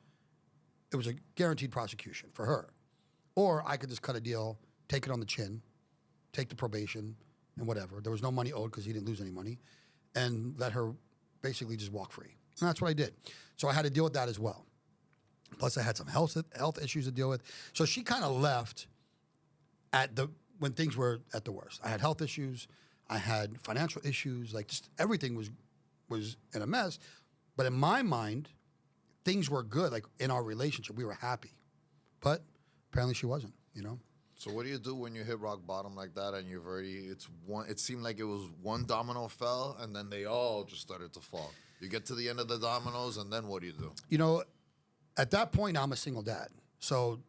it was a guaranteed prosecution for her. Or I could just cut a deal, take it on the chin, take the probation and whatever. There was no money owed because he didn't lose any money, and let her basically just walk free. And that's what I did. So I had to deal with that as well. Plus I had some health issues to deal with. So she kind of left when things were at the worst. I had health issues. I had financial issues. Like, just everything was in a mess. But in my mind, things were good. Like, in our relationship, we were happy. But apparently she wasn't, you know? So what do you do when you hit rock bottom like that and it seemed like it was one domino fell and then they all just started to fall. You get to the end of the dominoes and then what do you do? You know, at that point, I'm a single dad. So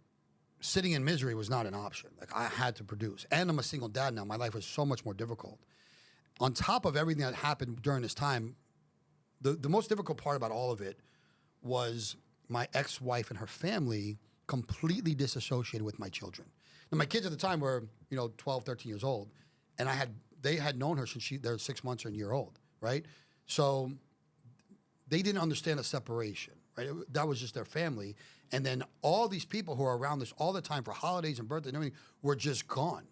sitting in misery was not an option. Like, I had to produce. And I'm a single dad now. My life was so much more difficult. On top of everything that happened during this time, the most difficult part about all of it was my ex-wife and her family completely disassociated with my children. Now, my kids at the time were, 12, 13 years old, and they had known her since they're 6 months or a year old, right? So they didn't understand a separation, right? That was just their family. And then all these people who are around us all the time for holidays and birthdays and everything were just gone.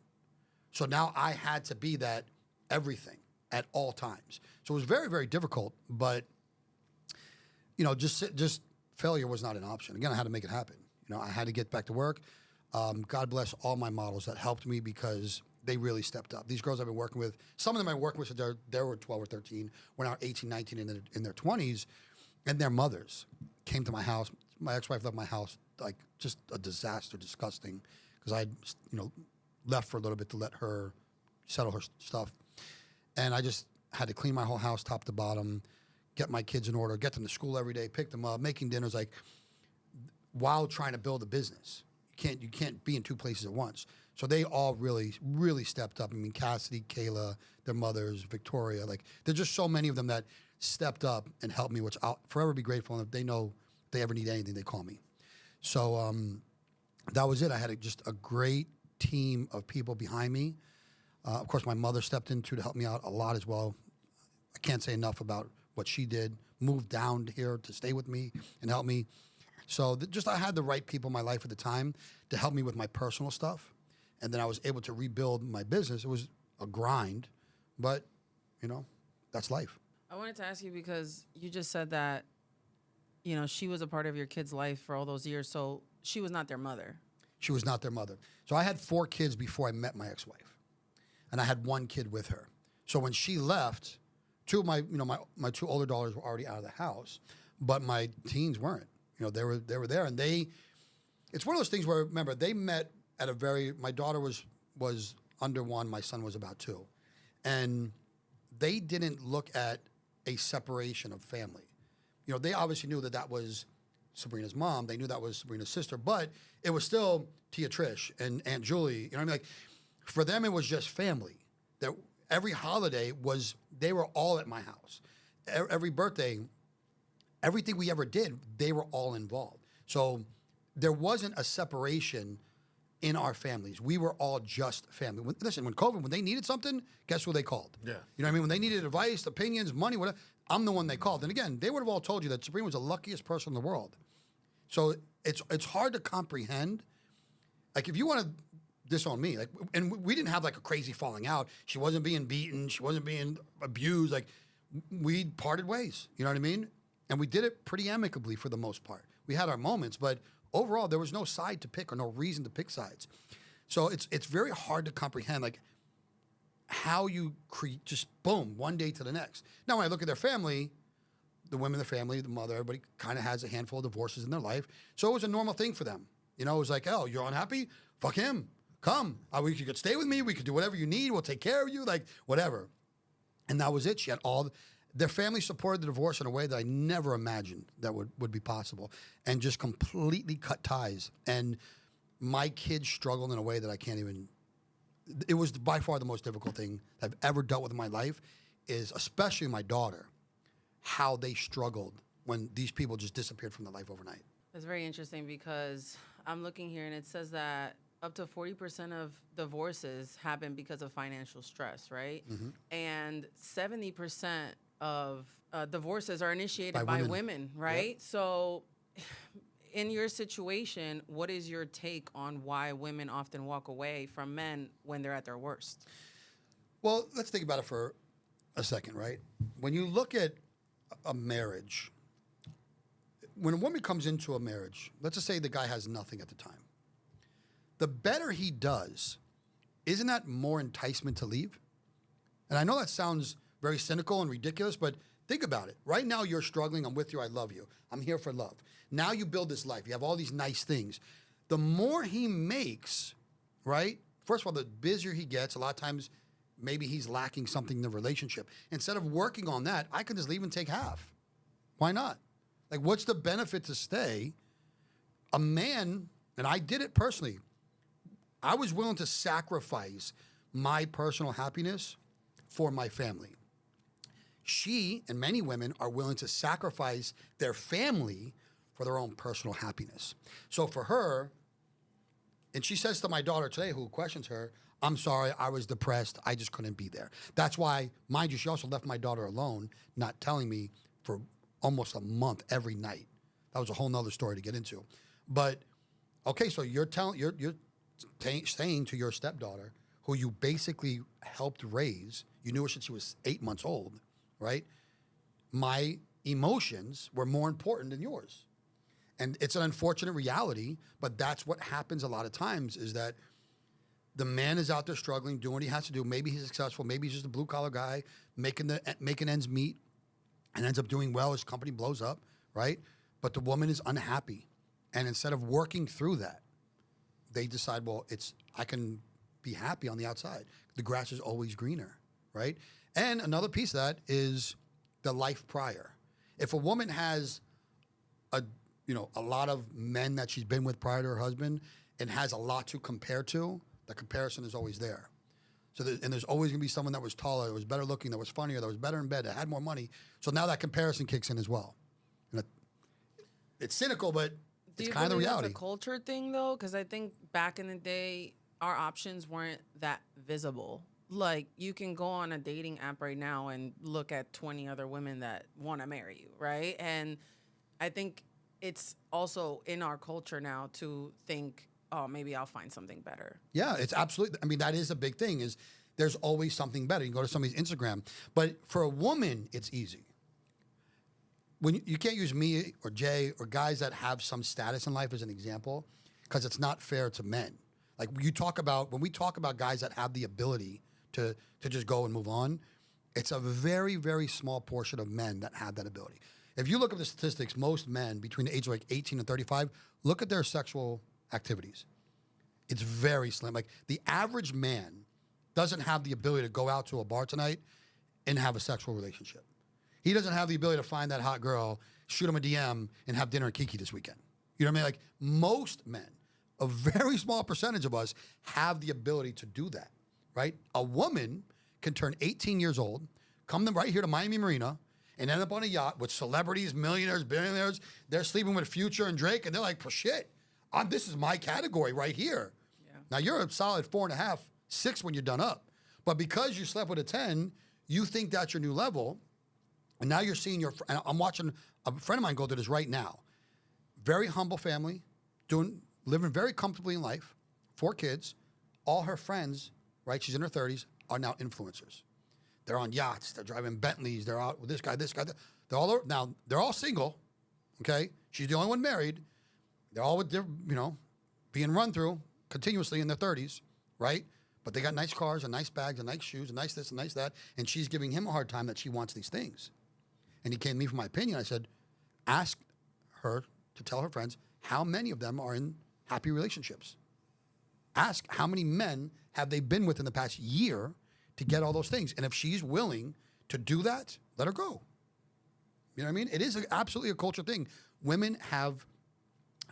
So now I had to be that everything at all times. So it was very, very difficult, but, just failure was not an option. Again, I had to make it happen. I had to get back to work. God bless all my models that helped me because they really stepped up. These girls I've been working with, some of them I worked with since they were 12 or 13, were now 18, 19, in their 20s, and their mothers came to my house. My ex-wife left my house, like, just a disaster, disgusting, because I, left for a little bit to let her settle her stuff. And I just had to clean my whole house top to bottom, get my kids in order, get them to school every day, pick them up, making dinners, like, while trying to build a business. You can't be in two places at once. So they all really, really stepped up. I mean, Cassidy, Kayla, their mothers, Victoria, like, there's just so many of them that stepped up and helped me, which I'll forever be grateful. And if they know if they ever need anything, they call me. So that was it. I had just a great team of people behind me. Of course, my mother stepped in to help me out a lot as well. I can't say enough about what she did. Moved down here to stay with me and help me. So I had the right people in my life at the time to help me with my personal stuff. And then I was able to rebuild my business. It was a grind, but, that's life. I wanted to ask you because you just said that, she was a part of your kid's life for all those years. So she was not their mother. She was not their mother. So I had 4 kids before I met my ex-wife. And I had 1 kid with her. So when she left, 2 of my 2 older daughters were already out of the house, but my teens weren't. They were there, and it's one of those things where, remember, they met at my daughter was under 1, my son was about 2. And they didn't look at a separation of family. They obviously knew that was Sabrina's mom. They knew that was Sabrina's sister, but it was still Tia Trish and Aunt Julie. You know what I mean? Like, for them, it was just family. That every holiday they were all at my house. Every birthday, everything we ever did, they were all involved. So there wasn't a separation in our families. We were all just family. Listen, when COVID, when they needed something, guess who they called? Yeah. You know what I mean? When they needed advice, opinions, money, whatever, I'm the one they called. And again, they would have all told you that Sabrina was the luckiest person in the world. So it's hard to comprehend. Like, if you want to disown me, like, and we didn't have like a crazy falling out. She wasn't being beaten. She wasn't being abused. Like, we parted ways. You know what I mean? And we did it pretty amicably for the most part. We had our moments, but overall, there was no side to pick or no reason to pick sides. So it's very hard to comprehend, like, how you create just boom, one day to the next. Now, when I look at their family, the women in the family, the mother, everybody kind of has a handful of divorces in their life. So it was a normal thing for them. You know, it was like, oh, you're unhappy? Fuck him. Come. You could stay with me. We could do whatever you need. We'll take care of you, like, whatever. And that was it. She had their family supported the divorce in a way that I never imagined that would be possible, and just completely cut ties. And my kids struggled in a way that I can't even. It was by far the most difficult thing I've ever dealt with in my life, is especially my daughter, how they struggled when these people just disappeared from their life overnight. That's very interesting, because I'm looking here and it says that up to 40% of divorces happen because of financial stress, right? Mm-hmm. And 70% of divorces are initiated by women, right? Yep. So in your situation, what is your take on why women often walk away from men when they're at their worst? Well, let's think about it for a second, right? When you look at a marriage, when a woman comes into a marriage, let's just say the guy has nothing at the time. The better he does, isn't that more enticement to leave? And I know that sounds very cynical and ridiculous, but think about it. Right now you're struggling. I'm with you. I love you. I'm here for love. Now you build this life. You have all these nice things. The more he makes, right? First of all, the busier he gets, a lot of times maybe he's lacking something in the relationship. Instead of working on that, I could just leave and take half. Why not? Like, what's the benefit to stay? A man, and I did it personally, I was willing to sacrifice my personal happiness for my family. She, and many women, are willing to sacrifice their family for their own personal happiness. So for her, and she says to my daughter today, who questions her, I'm sorry, I was depressed, I just couldn't be there. That's why, mind you, she also left my daughter alone, not telling me for almost a month every night. That was a whole nother story to get into. But, okay, so you're saying to your stepdaughter, who you basically helped raise, you knew her since she was 8 months old, right? My emotions were more important than yours. And it's an unfortunate reality, but that's what happens a lot of times, is that the man is out there struggling, doing what he has to do. Maybe he's successful. Maybe he's just a blue-collar guy making ends meet and ends up doing well. His company blows up, right? But the woman is unhappy. And instead of working through that, they decide, well, I can be happy on the outside. The grass is always greener, right? And another piece of that is the life prior. If a woman has a lot of men that she's been with prior to her husband and has a lot to compare to, the comparison is always there. So there's always going to be someone that was taller, that was better looking, that was funnier, that was better in bed, that had more money. So now that comparison kicks in as well. And it's cynical, but it's kind of the reality. It's a culture thing, though? Because I think back in the day, our options weren't that visible. Like, you can go on a dating app right now and look at 20 other women that want to marry you, right? And I think it's also in our culture now to think, oh, maybe I'll find something better. Yeah, it's absolutely. I mean, that is a big thing, is there's always something better. You can go to somebody's Instagram. But for a woman, it's easy. When you can't use me or Jay or guys that have some status in life as an example, because it's not fair to men. Like, when we talk about guys that have the ability to just go and move on, it's a very, very small portion of men that have that ability. If you look at the statistics, most men between the age of like 18 and 35, look at their sexual activities. It's very slim. Like, the average man doesn't have the ability to go out to a bar tonight and have a sexual relationship. He doesn't have the ability to find that hot girl, shoot him a DM, and have dinner at Kiki this weekend. You know what I mean? Like, most men, a very small percentage of us, have the ability to do that, right? A woman can turn 18 years old, come right here to Miami Marina, and end up on a yacht with celebrities, millionaires, billionaires. They're sleeping with Future and Drake, and they're like, shit, this is my category right here. Now you're a solid 4.5, 6 when you're done up. But because you slept with a 10, you think that's your new level. And now you're seeing and I'm watching a friend of mine go through this right now. Very humble family, living very comfortably in life, 4 kids. All her friends, right, she's in her 30s, are now influencers. They're on yachts, they're driving Bentleys, they're out with this guy. They're all single, okay? She's the only one married. They're all with their, being run through continuously in their 30s, right? But they got nice cars and nice bags and nice shoes and nice this and nice that, and she's giving him a hard time that she wants these things. And he came to me for my opinion. I said, ask her to tell her friends how many of them are in happy relationships. Ask how many men have they been with in the past year to get all those things. And if she's willing to do that, let her go. You know what I mean? It is absolutely a culture thing. Women have,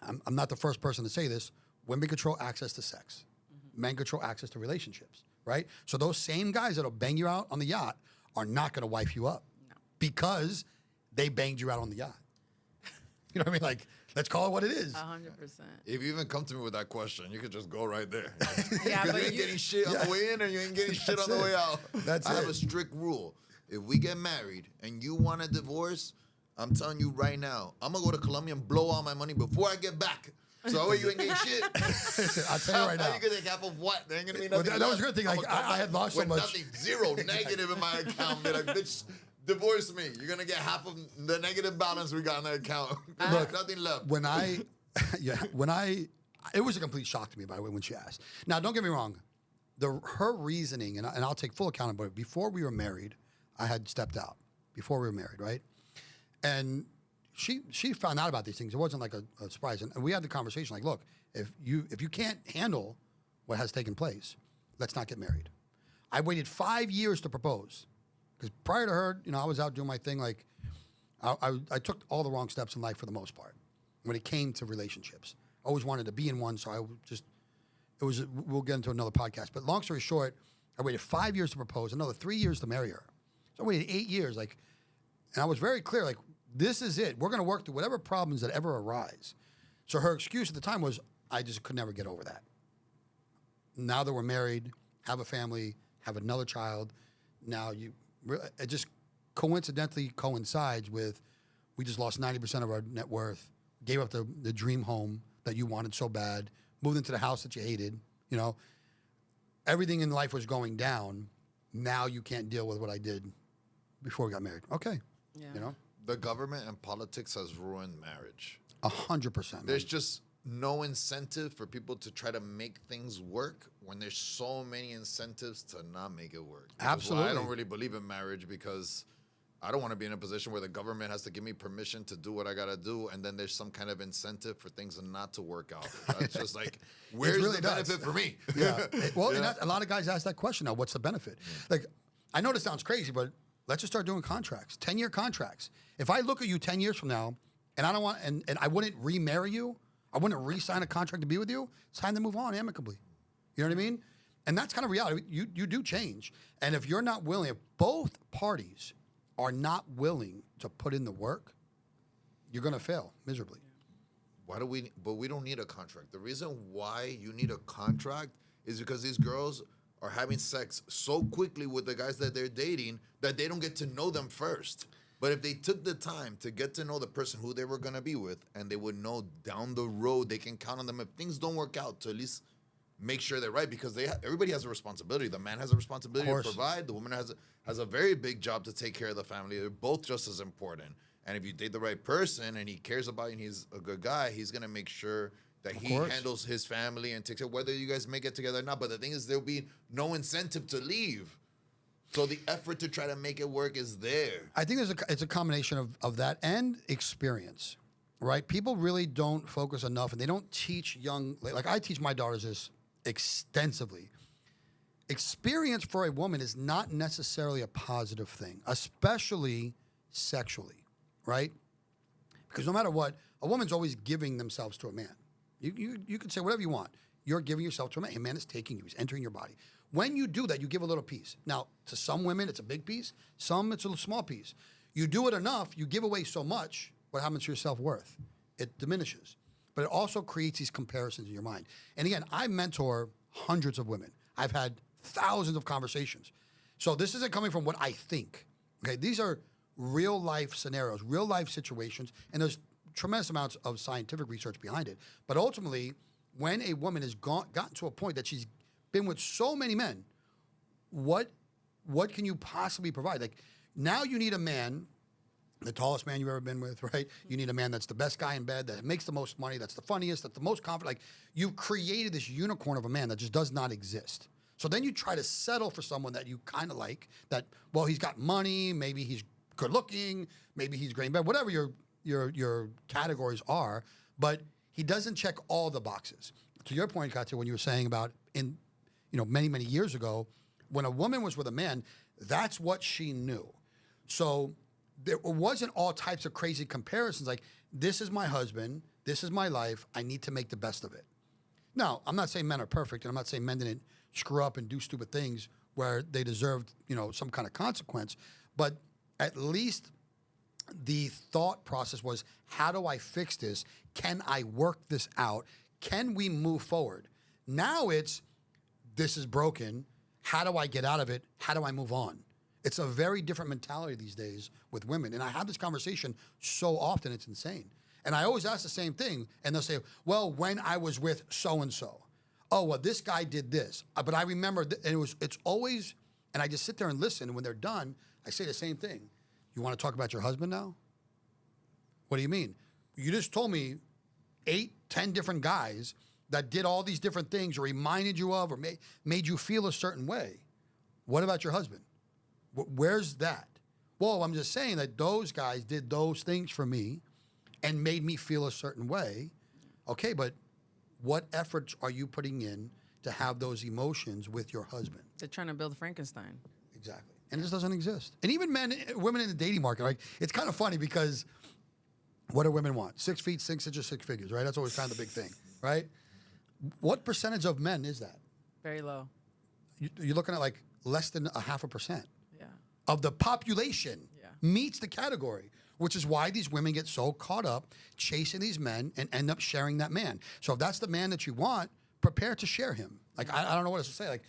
I'm not the first person to say this, women control access to sex. Mm-hmm. Men control access to relationships, right? So those same guys that'll bang you out on the yacht are not going to wife you up because they banged you out on the yacht. You know what I mean? Like, let's call it what it is. 100%. If you even come to me with that question, you could just go right there. Yeah, but you ain't getting shit on the way in, and you ain't getting shit on the way out. I have a strict rule. If we get married and you want a divorce, I'm telling you right now, I'm gonna go to Colombia and blow all my money before I get back. So that way you ain't getting shit. I'll tell you right now. You gonna take half of what? There ain't gonna be nothing. That was a good thing. Like, I had lost so much. Nothing, zero negative in my account. Be like, bitch, divorce me. You're gonna get half of the negative balance we got in the account. Look, nothing left. It was a complete shock to me, by the way, when she asked. Now, don't get me wrong. Her reasoning, and I'll take full accountability. Before we were married, I had stepped out. Before we were married, right? And she found out about these things. It wasn't like a surprise. And we had the conversation like, look, if you can't handle what has taken place, let's not get married. I waited 5 years to propose. Because prior to her, I was out doing my thing. Like, I took all the wrong steps in life for the most part when it came to relationships. I always wanted to be in one, so we'll get into another podcast. But long story short, I waited 5 years to propose, another 3 years to marry her. So I waited 8 years, and I was very clear, like, this is it. We're going to work through whatever problems that ever arise. So her excuse at the time was, I just could never get over that. Now that we're married, have a family, have another child, now it just coincidentally coincides with we just lost 90% of our net worth, gave up the dream home that you wanted so bad, moved into the house that you hated, everything in life was going down. Now you can't deal with what I did before we got married. Okay. Yeah. The government and politics has ruined marriage. 100%. There's just no incentive for people to try to make things work when there's so many incentives to not make it work. Absolutely. I don't really believe in marriage because I don't want to be in a position where the government has to give me permission to do what I got to do, and then there's some kind of incentive for things not to work out. That's just like, where's the benefit for me? Yeah. Well, and a lot of guys ask that question now, what's the benefit? Like, I know this sounds crazy, but let's just start doing contracts, 10-year contracts. If I look at you 10 years from now, and I don't want, and I wouldn't remarry you, I wouldn't re-sign a contract to be with you, it's time to move on amicably. You know what I mean? And that's kind of reality. You do change. And if you're not willing, if both parties are not willing to put in the work, you're going to fail miserably. But we don't need a contract. The reason why you need a contract is because these girls are having sex so quickly with the guys that they're dating that they don't get to know them first. But if they took the time to get to know the person who they were going to be with, and they would know down the road they can count on them if things don't work out, to at least make sure they're right, because everybody has a responsibility. The man has a responsibility to provide. The woman has a very big job to take care of the family. They're both just as important. And if you date the right person and he cares about you and he's a good guy, he's going to make sure that he handles his family and takes care, whether you guys may get together or not. But the thing is, there'll be no incentive to leave. So the effort to try to make it work is there. I think it's a combination of that and experience, right? People really don't focus enough, and they don't teach young, like I teach my daughters this extensively. Experience for a woman is not necessarily a positive thing, especially sexually, right? Because no matter what, a woman's always giving themselves to a man. You can say whatever you want. You're giving yourself to a man. A man is taking you. He's entering your body. When you do that, you give a little piece. Now, to some women, it's a big piece. Some, it's a little small piece. You do it enough, you give away so much, what happens to your self-worth? It diminishes. But it also creates these comparisons in your mind. And again, I mentor hundreds of women. I've had thousands of conversations. So this isn't coming from what I think. Okay, these are real life scenarios, real life situations, and there's tremendous amounts of scientific research behind it. But ultimately, when a woman has gotten to a point that she's been with so many men, what can you possibly provide? Like, now you need a man, the tallest man you've ever been with, right? You need a man that's the best guy in bed, that makes the most money, that's the funniest, that's the most confident. Like, you've created this unicorn of a man that just does not exist. So then you try to settle for someone that you kind of like, that, well, he's got money, maybe he's good looking, maybe he's great in bed, whatever your categories are, but he doesn't check all the boxes. To your point, Katya, when you were saying about many, many years ago, when a woman was with a man, that's what she knew. So there wasn't all types of crazy comparisons like, this is my husband, this is my life, I need to make the best of it. Now, I'm not saying men are perfect, and I'm not saying men didn't screw up and do stupid things where they deserved, some kind of consequence, but at least the thought process was, how do I fix this? Can I work this out? Can we move forward? Now it's, this is broken. How do I get out of it? How do I move on? It's a very different mentality these days with women. And I have this conversation so often, it's insane. And I always ask the same thing. And they'll say, well, when I was with so-and-so, oh, well, this guy did this. But I remember, and it's always, and I just sit there and listen. And when they're done, I say the same thing. You want to talk about your husband now? What do you mean? You just told me 8, 10 different guys that did all these different things or reminded you of or made you feel a certain way. What about your husband? Where's that? Well, I'm just saying that those guys did those things for me and made me feel a certain way. Okay, but what efforts are you putting in to have those emotions with your husband? They're trying to build Frankenstein. Exactly. And this doesn't exist. And even women in the dating market, right? It's kind of funny because what do women want? 6 feet, 6 inches, 6 figures, right? That's always kind of the big thing, right? What percentage of men is that? Very low. You're looking at like less than 0.5% Yeah. of the population Yeah. meets the category, which is why these women get so caught up chasing these men and end up sharing that man. So if that's the man that you want, prepare to share him. Like, I don't know what else to say. Like,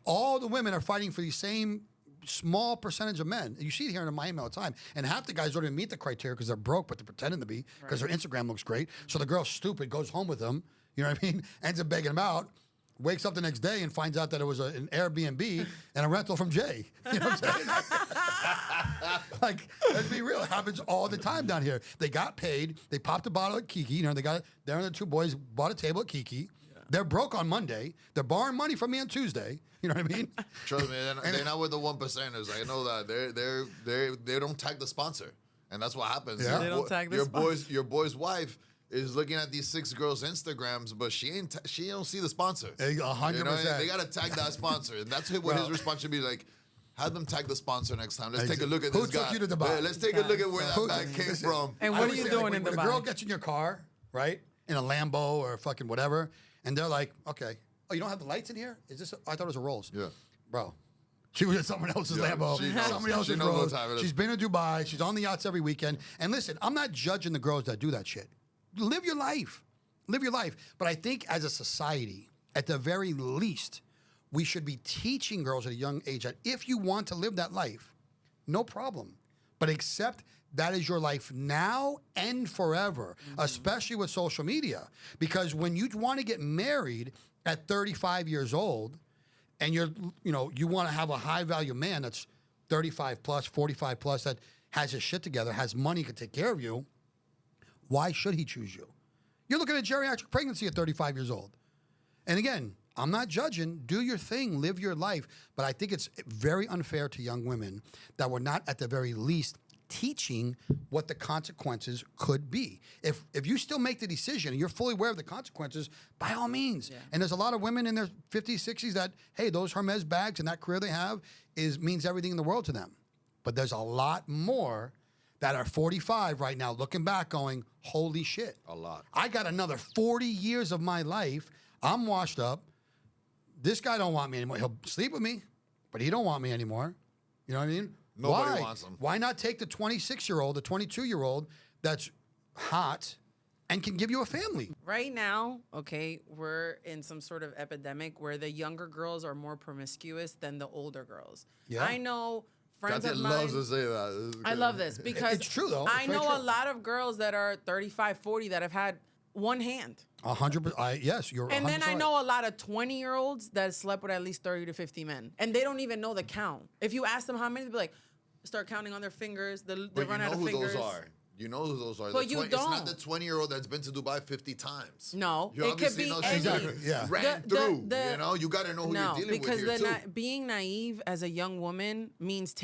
all the women are fighting for the same small percentage of men. You see it here in Miami all the time. And half the guys don't even meet the criteria because they're broke, but they're pretending to be because their Instagram looks great. So the girl's stupid, goes home with them, you know what I mean? Ends up begging him out, wakes up the next day and finds out that it was an Airbnb and a rental from Jay. You know what I'm saying? Like, let's be real. It happens all the time down here. They got paid. They popped a bottle at Kiki. They got it. There and the two boys bought a table at Kiki. Yeah. They're broke on Monday. They're borrowing money from me on Tuesday. You know what I mean? Trust me, they're not with the 1%ers. I know that they don't tag the sponsor, and that's what happens. Yeah. They don't tag the sponsor. Your boy's wife is looking at these 6 girls' Instagrams, but she don't see the sponsor. 100%. You know, they gotta tag that sponsor, and that's what his responsibility. Like, have them tag the sponsor next time. Let's take a look at this guy. Who took you to Dubai? Yeah, let's take a look at where that guy came from. And what are you doing in Dubai? Dubai? The girl gets in your car, right, in a Lambo or fucking whatever, and they're like, okay, oh, you don't have the lights in here? Is this? I thought it was a Rolls. Yeah. Bro, she was in someone else's Lambo, somebody else's Rolls. She's been to Dubai. She's on the yachts every weekend. And listen, I'm not judging the girls that do that shit. Live your life. Live your life. But I think as a society, at the very least, we should be teaching girls at a young age that if you want to live that life, no problem. But accept that is your life now and forever, especially with social media. Because when you want to get married at 35 years old, and you want to have a high value man that's 35 plus, 45 plus, that has his shit together, has money, can take care of you, why should he choose you? You're looking at geriatric pregnancy at 35 years old. And again, I'm not judging. Do your thing, live your life. But I think it's very unfair to young women that we're not at the very least teaching what the consequences could be. If you still make the decision and you're fully aware of the consequences, by all means. Yeah. And there's a lot of women in their 50s, 60s that, hey, those Hermes bags and that career they have means everything in the world to them. But there's a lot more that are 45 right now looking back going, holy shit. A lot. I got another 40 years of my life. I'm washed up. This guy don't want me anymore. He'll sleep with me, but he don't want me anymore. You know what I mean? Nobody wants him. Why not take the 26-year-old, the 22-year-old that's hot, and can give you a family. Right now, okay, we're in some sort of epidemic where the younger girls are more promiscuous than the older girls. Yeah. I know friends Katya of mine. loves to say that. I love this because It's true, though. I It's very know a true. lot of girls that are 35, 40 that have had one hand. 100%. Yes, you're. And then 100% I right. know a lot of 20-year-olds that slept with at least 30 to 50 men. And they don't even know the count. If you ask them how many, they'll be like, start counting on their fingers. They But run you out know of who fingers. those are. You know who those are. But you It's not don't. the 20-year-old that's been to Dubai 50 times. No, You it could obviously be know any. she's Exactly, yeah. ran The- through. the- You know, you got to know who No, you're dealing because with here too. being naive as a young woman means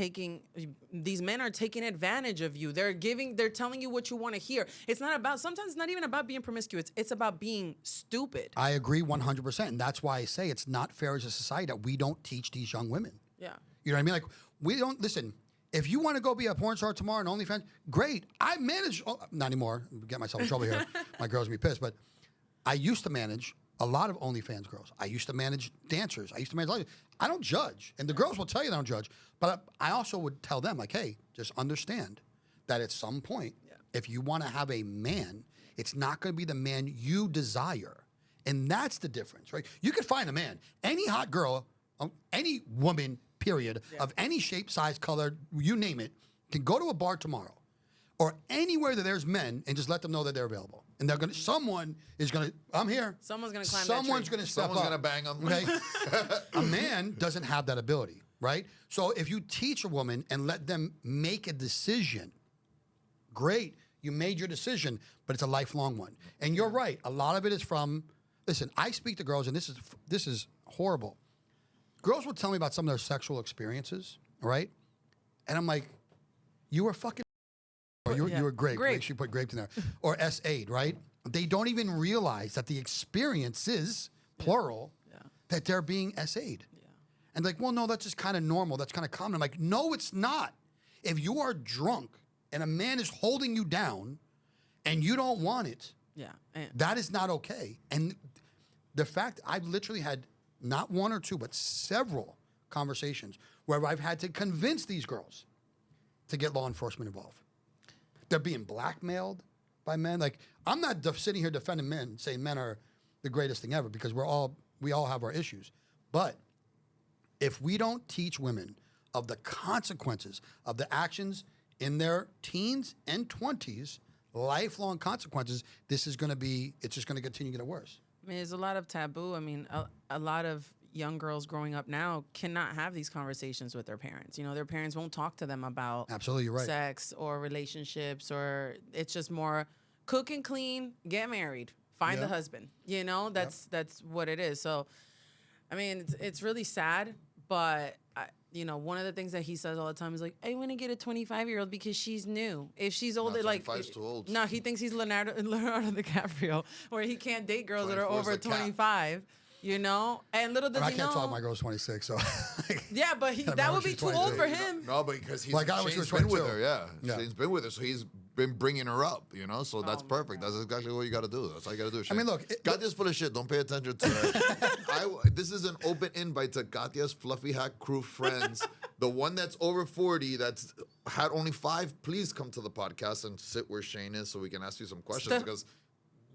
these men are taking advantage of you. They're telling you what you want to hear. It's not about, sometimes it's not even about being promiscuous. It's about being stupid. I agree 100%. And that's why I say it's not fair as a society that we don't teach these young women. Yeah. You know what I mean? Like, we don't, listen, if you want to go be a porn star tomorrow and OnlyFans, great. I manage, not anymore, get myself in trouble here. My girls will be pissed, but I used to manage a lot of OnlyFans girls. I used to manage dancers. I used to manage a lot of, I don't judge. And the girls will tell you they don't judge. But I also would tell them, like, hey, just understand that at some point, if you want to have a man, it's not going to be the man you desire. And that's the difference, right? You could find a man, any hot girl, any woman, period, of any shape, size, color, you name it, can go to a bar tomorrow or anywhere that there's men and just let them know that they're available. And they're gonna, someone is gonna, I'm here. Someone's gonna climb that Someone's tree. gonna step Someone's up. gonna bang them. Okay? A man doesn't have that ability, right? So if you teach a woman and let them make a decision, great, you made your decision, but it's a lifelong one. And you're right, a lot of it is from, listen, I speak to girls, and this is horrible. Girls will tell me about some of their sexual experiences, right? And I'm like, you were fucking, or you were grape. Grape. She put grape in there. Or S8, right? They don't even realize that the experiences, plural, that they're being S8'd. Yeah. And like, well, no, that's just kind of normal. That's kind of common. I'm like, no, it's not. If you are drunk and a man is holding you down and you don't want it, that is not okay. And the fact, I've literally had not one or two, but several conversations where I've had to convince these girls to get law enforcement involved. They're being blackmailed by men. Like, I'm not sitting here defending men, saying men are the greatest thing ever, because we all have our issues. But if we don't teach women of the consequences of the actions in their teens and 20s, lifelong consequences, it's just going to continue to get worse. I mean, there's a lot of taboo. I mean, a lot of young girls growing up now cannot have these conversations with their parents. You know, their parents won't talk to them about Absolutely, you're right. sex or relationships, or it's just more cook and clean, get married, find the husband. You know, that's what it is. So, I mean, it's really sad, but you know, one of the things that he says all the time is like, I want to get a 25-year-old because she's new. If she's older, like, 25's too old. No, he thinks he's Leonardo DiCaprio, where he can't date girls that are 24 's over the cap. 25. You know, and little does I he can't know. talk. My girl's 26, so Yeah, but that would be she's too old 22. for him. No, but because he's Like I was Shane's 22. been with her, yeah. Yeah. Shane's been with her, so he's been bringing her up, you know? So that's my perfect. That's exactly what you got to do. That's all you got to do, Shane. mean, look, Katya's full of shit. Don't pay attention to her. This is an open invite to Katya's Fluffy Hat crew friends. The one that's over 40 that's had only 5, please come to the podcast and sit where Shane is so we can ask you some questions, because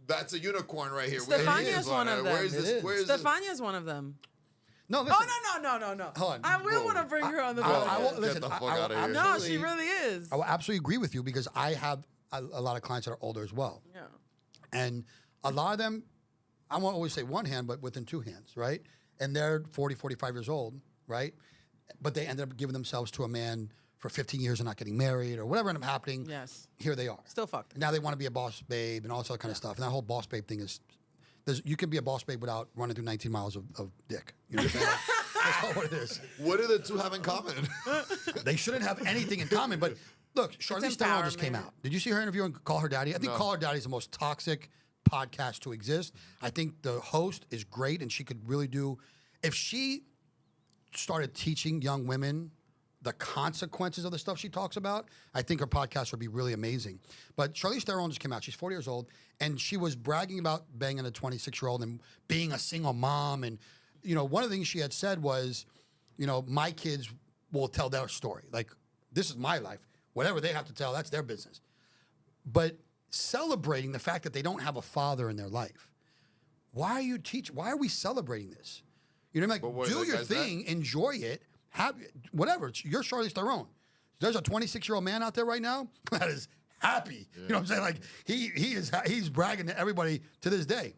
that's a unicorn right here. Stefania's one of them. Where is this? Where is this? Stefania's one of them. no, listen. Oh, no. Hold on. I will Whoa. want to bring her on the I will, podcast. listen, the fuck I will outta here. No, absolutely- she really is. I will absolutely agree with you, because I have a lot of clients that are older as well. Yeah. And a lot of them, I won't always say one hand, but within 2 hands, right? And they're 40, 45 years old, right? But they ended up giving themselves to a man for 15 years and not getting married or whatever ended up happening. Yes. Here they are. Still fucked. Now they want to be a boss babe and all that kind of stuff. And that whole boss babe thing is, you can be a boss babe without running through 19 miles of dick. You know what I'm saying? That's not what it is. What do the two have in common? They shouldn't have anything in common. But look, Charlize Theron just came empowerment. out. Did you see her interview on Call Her Daddy? I think No. Call Her Daddy is the most toxic podcast to exist. I think the host is great, and she could really do, if she started teaching young women the consequences of the stuff she talks about, I think her podcast would be really amazing. But Charlize Theron just came out. She's 40 years old, and she was bragging about banging a 26-year-old and being a single mom. And, you know, one of the things she had said was, you know, my kids will tell their story. Like, this is my life. Whatever they have to tell, that's their business. But celebrating the fact that they don't have a father in their life. Why are you why are we celebrating this? You know what I mean? Like, do your thing, enjoy it, have whatever. It's your Charlize Theron. There's a 26-year-old man out there right now that is happy. Yeah. You know what I'm saying? Like he's bragging to everybody to this day.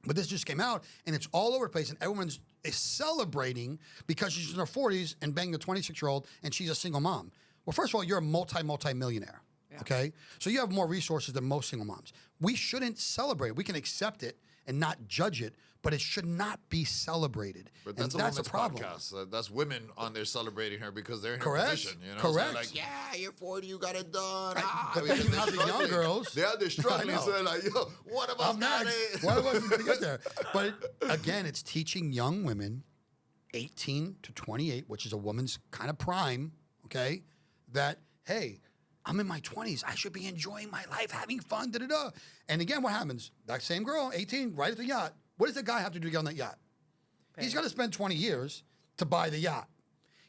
But this just came out, and it's all over the place, and everyone's is celebrating because she's in her 40s and banging a 26-year-old, and she's a single mom. Well, first of all, you're a multi-millionaire, okay? So you have more resources than most single moms. We shouldn't celebrate it. We can accept it and not judge it, but it should not be celebrated. But that's a problem. Podcast. That's women on there celebrating her because they're in her position. You know? Correct. So like, yeah, you're 40, you got it done. But then you have the young girls. They're out there struggling. So they're like, yo, one of us got it. One of us is going to get there. But again, it's teaching young women, 18 to 28, which is a woman's kind of prime, okay, that, hey, I'm in my 20s. I should be enjoying my life, having fun, da-da-da. And again, what happens? That same girl, 18, right at the yacht. What does the guy have to do to get on that yacht? Pay. He's got to spend 20 years to buy the yacht.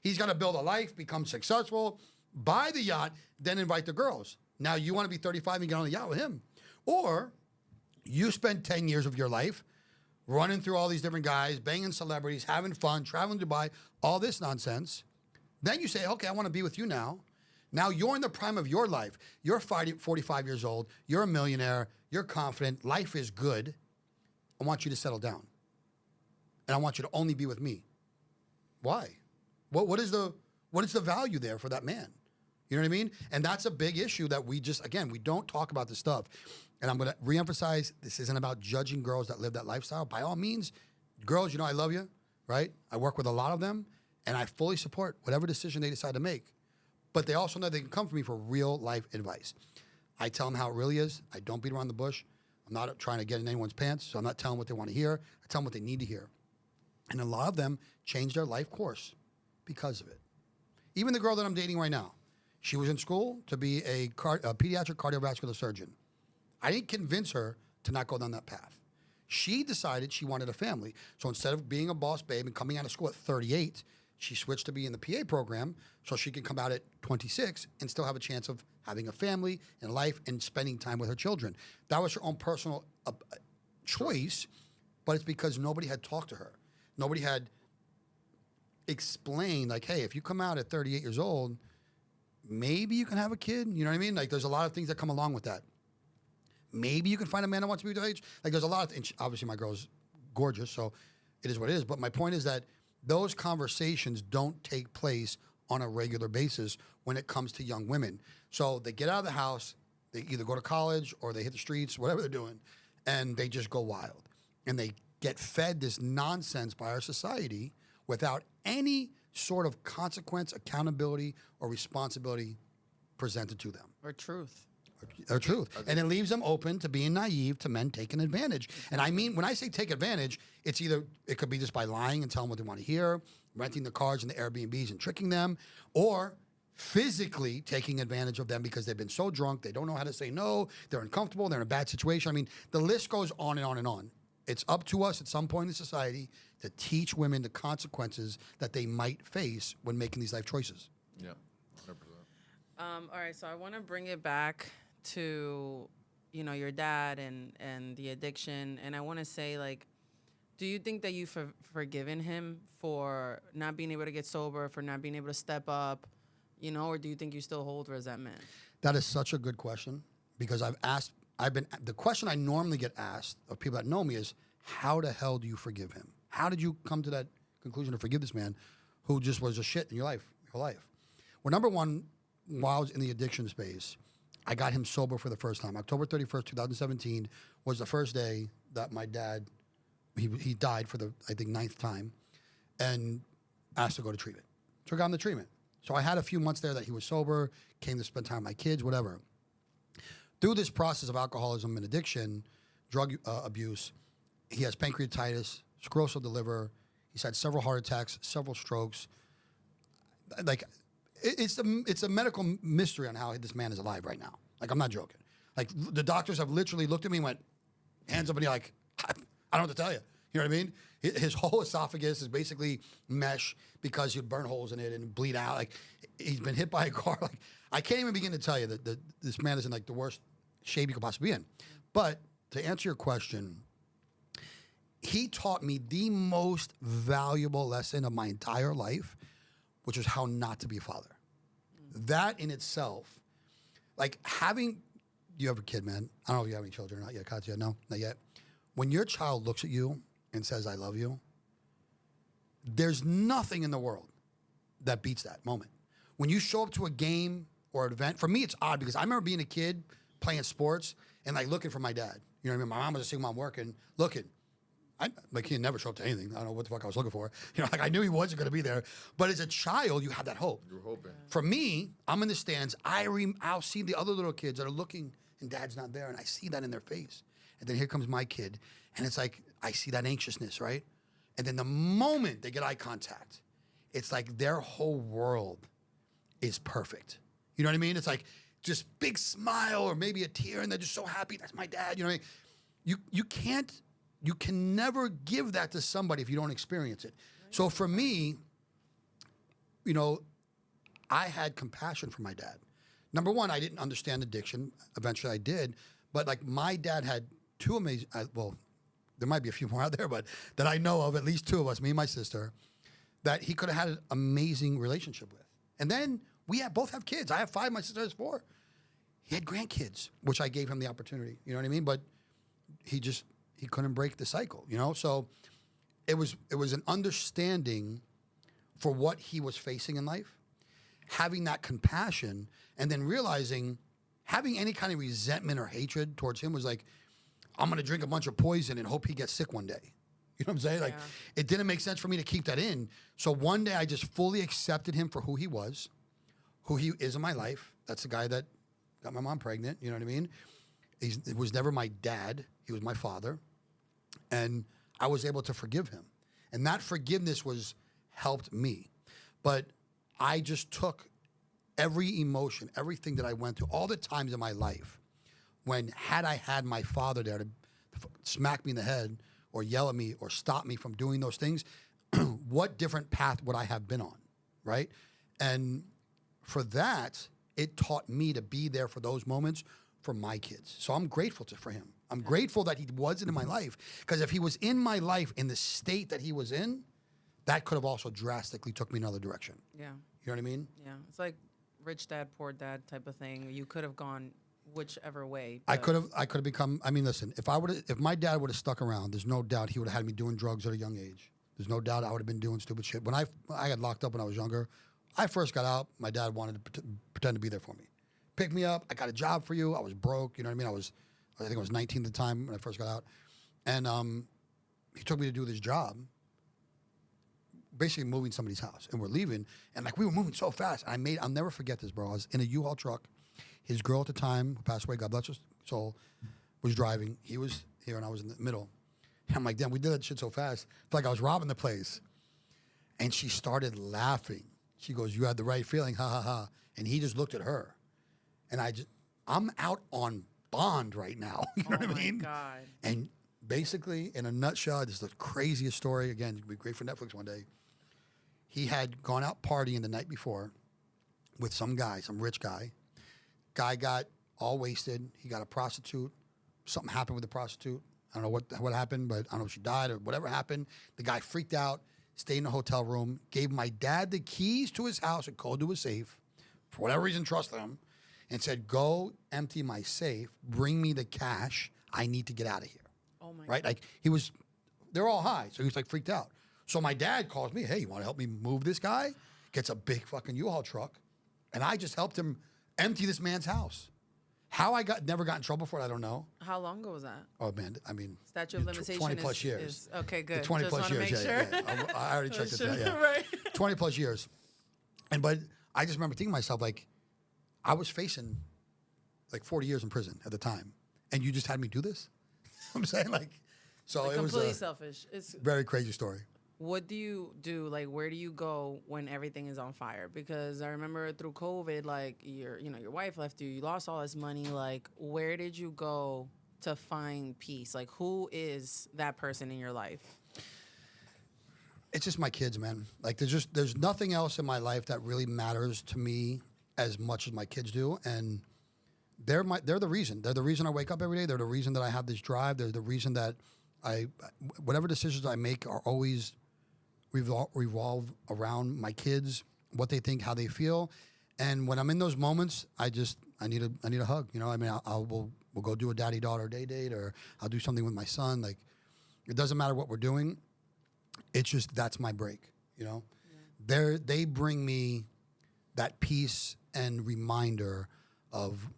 He's got to build a life, become successful, buy the yacht, then invite the girls. Now you want to be 35 and get on the yacht with him. Or you spend 10 years of your life running through all these different guys, banging celebrities, having fun, traveling to Dubai, all this nonsense. Then you say, okay, I want to be with you now. Now you're in the prime of your life. You're 45 years old. You're a millionaire. You're confident. Life is good. I want you to settle down. And I want you to only be with me. Why? What is the value there for that man? You know what I mean? And that's a big issue that we just, again, we don't talk about this stuff. And I'm going to reemphasize, this isn't about judging girls that live that lifestyle. By all means, girls, you know I love you, right? I work with a lot of them, and I fully support whatever decision they decide to make. But they also know they can come to me for real life advice. I tell them how it really is. I don't beat around the bush. I'm not trying to get in anyone's pants, so I'm not telling them what they want to hear. I tell them what they need to hear. And a lot of them change their life course because of it. Even the girl that I'm dating right now, she was in school to be a pediatric cardiovascular surgeon. I didn't convince her to not go down that path. She decided she wanted a family. So instead of being a boss babe and coming out of school at 38, she switched to be in the PA program so she could come out at 26 and still have a chance of having a family and life and spending time with her children. That was her own personal choice, but it's because nobody had talked to her. Nobody had explained, like, hey, if you come out at 38 years old, maybe you can have a kid. You know what I mean? Like, there's a lot of things that come along with that. Maybe you can find a man that wants to be your age. Like, there's a lot of things. Obviously, my girl's gorgeous, so it is what it is. But my point is that those conversations don't take place on a regular basis when it comes to young women. So they get out of the house, they either go to college or they hit the streets, whatever they're doing, and they just go wild. And they get fed this nonsense by our society without any sort of consequence, accountability, or responsibility presented to them. Or truth. Or truth. And it leaves them open to being naive to men taking advantage. And I mean, when I say take advantage, it could be just by lying and telling them what they want to hear, renting the cars and the Airbnbs and tricking them, or physically taking advantage of them because they've been so drunk, they don't know how to say no, they're uncomfortable, they're in a bad situation. I mean, the list goes on and on and on. It's up to us at some point in society to teach women the consequences that they might face when making these life choices. Yeah, 100%. All right, so I want to bring it back to, your dad and the addiction. And I want to say, like, do you think that you've forgiven him for not being able to get sober, for not being able to step up, or do you think you still hold resentment? That is such a good question because the question I normally get asked of people that know me is, how the hell do you forgive him? How did you come to that conclusion to forgive this man who just was a shit in your life, your life? Well, number one, while I was in the addiction space, I got him sober for the first time. October 31st, 2017 was the first day that my dad, he died for the, I think, 9th time and asked to go to treatment. So I got him the treatment. So I had a few months there that he was sober, came to spend time with my kids, whatever. Through this process of alcoholism and addiction, drug abuse, he has pancreatitis, sclerosis of the liver. He's had several heart attacks, several strokes. Like, it's a medical mystery on how this man is alive right now. Like, I'm not joking. Like, the doctors have literally looked at me and went, hands up, and you're like, I don't know what to tell you. You know what I mean? His whole esophagus is basically mesh because he'd burn holes in it and bleed out. Like, he's been hit by a car. Like, I can't even begin to tell you that this man is in, like, the worst shape you could possibly be in. But to answer your question, he taught me the most valuable lesson of my entire life, which is how not to be a father. That in itself, like you have a kid, man. I don't know if you have any children or not yet, Katya. No, not yet. When your child looks at you and says, I love you, there's nothing in the world that beats that moment. When you show up to a game or an event, for me, it's odd because I remember being a kid playing sports and like looking for my dad. You know what I mean? My mom was a single mom working, looking. He never showed up to anything. I don't know what the fuck I was looking for. You know, like I knew he wasn't going to be there. But as a child, you have that hope. You're hoping. For me, I'm in the stands. I'll see the other little kids that are looking and dad's not there. And I see that in their face. And then here comes my kid. And it's like, I see that anxiousness, right? And then the moment they get eye contact, it's like their whole world is perfect. You know what I mean? It's like just big smile or maybe a tear and they're just so happy. That's my dad. You know what I mean? You can never give that to somebody if you don't experience it. So for me, you know, I had compassion for my dad. Number one, I didn't understand addiction. Eventually I did. But like my dad had two amazing, there might be a few more out there, but that I know of, at least two of us, me and my sister, that he could have had an amazing relationship with. And then both have kids. I have 5, my sister has 4. He had grandkids, which I gave him the opportunity. You know what I mean? But he couldn't break the cycle, you know? So it was an understanding for what he was facing in life, having that compassion, and then realizing having any kind of resentment or hatred towards him was like, I'm going to drink a bunch of poison and hope he gets sick one day. You know what I'm saying? Like, it didn't make sense for me to keep that in. So one day I just fully accepted him for who he was, who he is in my life. That's the guy that got my mom pregnant. You know what I mean? He was never my dad. He was my father. And I was able to forgive him. And that forgiveness helped me. But I just took every emotion, everything that I went through, all the times in my life when had I had my father there to smack me in the head or yell at me or stop me from doing those things, what different path would I have been on, right? And for that, it taught me to be there for those moments for my kids. So I'm grateful for him. I'm grateful that he wasn't in my life, because if he was in my life in the state that he was in, that could have also drastically took me another direction. Yeah. You know what I mean? Yeah. It's like rich dad, poor dad type of thing. You could have gone whichever way. I could have become, I mean, listen, if my dad would have stuck around, there's no doubt he would have had me doing drugs at a young age. There's no doubt I would have been doing stupid shit. When I got locked up when I was younger, I first got out, my dad wanted to pretend to be there for me. Pick me up, I got a job for you, I was broke, you know what I mean? I think I was 19 at the time when I first got out. And he took me to do this job, basically moving somebody's house. And we're leaving, and like we were moving so fast. I'll never forget this, bro. I was in a U-Haul truck. His girl at the time, who passed away, God bless her soul, was driving. He was here, and I was in the middle. And I'm like, damn, we did that shit so fast. It's like I was robbing the place. And she started laughing. She goes, you had the right feeling, ha, ha, ha. And he just looked at her. And I'm out on bond right now. You know what I mean? Oh, my God. And basically, in a nutshell, this is the craziest story. Again, it could be great for Netflix one day. He had gone out partying the night before with some guy, some rich guy. Guy got all wasted. He got a prostitute. Something happened with the prostitute. I don't know what happened, but I don't know if she died or whatever happened. The guy freaked out, stayed in a hotel room, gave my dad the keys to his house and code to his safe, for whatever reason, trusted him, and said, go empty my safe, bring me the cash. I need to get out of here. Oh, my Right? God. Like they're all high. So he was like freaked out. So my dad calls me, hey, you want to help me move this guy? Gets a big fucking U-Haul truck. And I just helped him empty this man's house. How I never got in trouble for it, I don't know. How long ago was that? Oh, man, I mean. Statute of limitation 20 plus years. is okay, good. 20 Just plus wanna years, make yeah, sure. yeah. I already checked it out, yeah. Right. 20 plus years. But I just remember thinking to myself, like, I was facing like 40 years in prison at the time. And you just had me do this? I'm saying, like, so Like it was completely a selfish. It's very crazy story. What do you do? Like, where do you go when everything is on fire? Because I remember through COVID, like your wife left you, you lost all this money. Like, where did you go to find peace? Like, who is that person in your life? It's just my kids, man. Like, there's nothing else in my life that really matters to me as much as my kids do. And they're the reason. They're the reason I wake up every day. They're the reason that I have this drive. They're the reason that whatever decisions I make are always revolve around my kids, what they think, how they feel. And when I'm in those moments, I need a hug. You know, I mean, we'll go do a daddy-daughter day date, or I'll do something with my son. Like, it doesn't matter what we're doing. It's just, that's my break, you know? Yeah. They bring me that peace and reminder of,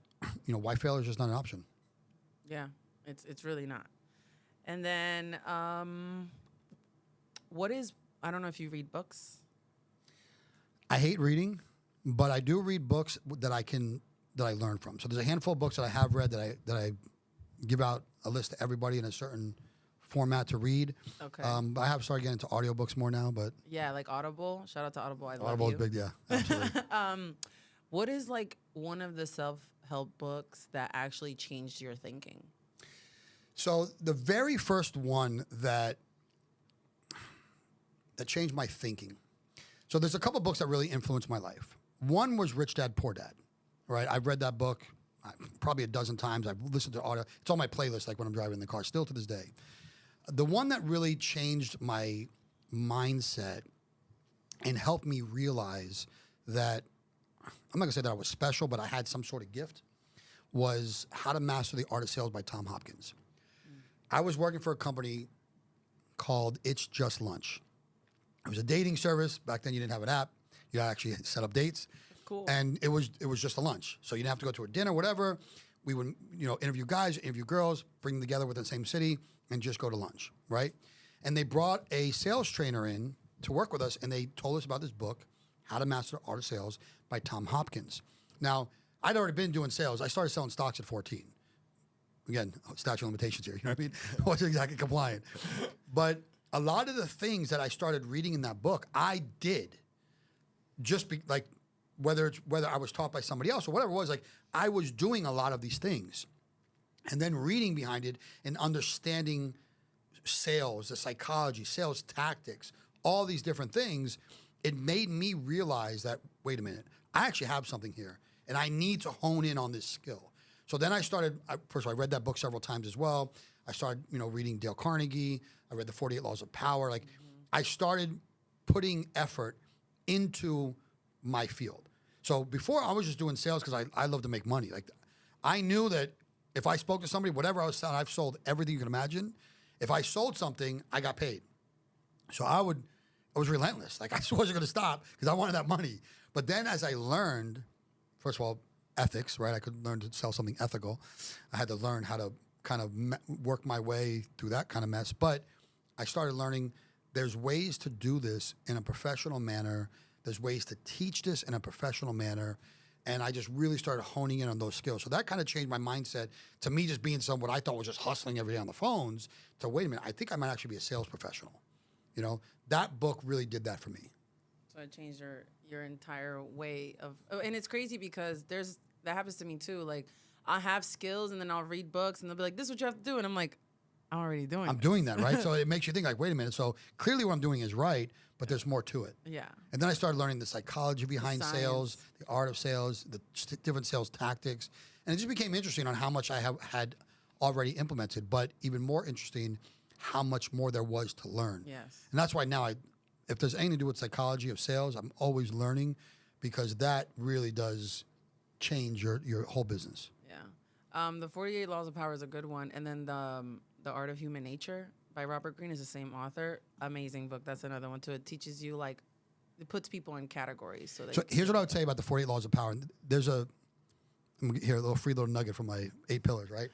you know, why failure is just not an option. Yeah, it's really not. And then, I don't know if you read books. I hate reading, but I do read books that I learn from. So there's a handful of books that I have read that I give out a list to everybody in a certain format to read. Okay. I have started getting into audiobooks more now, but yeah, like Audible. Shout out to Audible. I love you. Audible's big, yeah, absolutely. What is like one of the self-help books that actually changed your thinking? So the very first one that changed my thinking. So there's a couple books that really influenced my life. One was Rich Dad, Poor Dad, right? I've read that book probably a dozen times. I've listened to audio. It's on my playlist, like when I'm driving in the car, still to this day. The one that really changed my mindset and helped me realize that, I'm not gonna say that I was special, but I had some sort of gift, was How to Master the Art of Sales by Tom Hopkins. I was working for a company called It's Just Lunch. It was a dating service. Back then you didn't have an app. You actually set up dates. Cool. And it was just a lunch. So you didn't have to go to a dinner, whatever. We would, you know, interview guys, interview girls, bring them together within the same city, and just go to lunch, right? And they brought a sales trainer in to work with us, and they told us about this book, How to Master the Art of Sales by Tom Hopkins. Now, I'd already been doing sales. I started selling stocks at 14. Again, statute of limitations here, you know what I mean? I wasn't exactly compliant. But a lot of the things that I started reading in that book, I did. Just like, whether I was taught by somebody else or whatever it was, like, I was doing a lot of these things. And then reading behind it and understanding sales, the psychology, sales tactics, all these different things, it made me realize that, wait a minute, I actually have something here, and I need to hone in on this skill. So then first of all, I read that book several times as well. I started, you know, reading Dale Carnegie. I read the 48 Laws of Power. Like, I started putting effort into my field. So before, I was just doing sales because I love to make money. Like, I knew that if I spoke to somebody, whatever I was selling, I've sold everything you can imagine. If I sold something, I got paid. So I was relentless. Like, I just wasn't going to stop because I wanted that money. But then as I learned, first of all, ethics, right? I could learn to sell something ethical. I had to learn how to kind of work my way through that kind of mess. But I started learning there's ways to do this in a professional manner. There's ways to teach this in a professional manner. And I just really started honing in on those skills. So that kind of changed my mindset to me just being someone I thought was just hustling every day on the phones to, wait a minute, I think I might actually be a sales professional. You know, that book really did that for me. So it changed your entire way of, and it's crazy because that happens to me too. Like, I have skills and then I'll read books and they'll be like, this is what you have to do. And I'm like, I'm already doing I'm doing that, right? So it makes you think like, wait a minute. So clearly what I'm doing is right, but there's more to it. Yeah. And then I started learning the psychology behind sales, the art of sales, the different sales tactics. And it just became interesting on how much I had already implemented, but even more interesting, how much more there was to learn. Yes. And that's why now if there's anything to do with psychology of sales, I'm always learning because that really does change your whole business. Yeah. The 48 Laws of Power is a good one. And then the Art of Human Nature by Robert Greene is the same author. Amazing book. That's another one too. It teaches you, like, it puts people in categories. So here's what I would say about the 48 Laws of Power. There's a little free little nugget from my 8 pillars, right?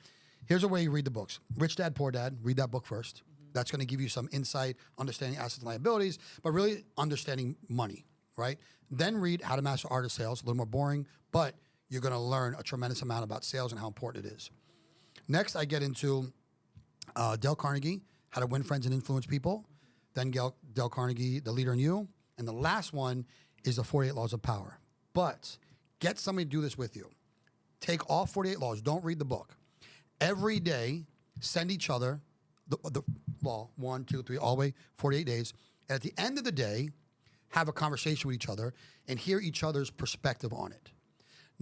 Here's a way you read the books. Rich Dad, Poor Dad. Read that book first. Mm-hmm. That's going to give you some insight, understanding assets and liabilities, but really understanding money, right? Then read How to Master the Art of Sales. A little more boring, but you're going to learn a tremendous amount about sales and how important it is. Next, I get into Dale Carnegie, How to Win Friends and Influence People. Then Dale Carnegie, The Leader in You. And the last one is the 48 Laws of Power. But get somebody to do this with you. Take all 48 laws. Don't read the book. Every day, send each other the law, 1, 2, 3, all the way, 48 days. And at the end of the day, have a conversation with each other and hear each other's perspective on it.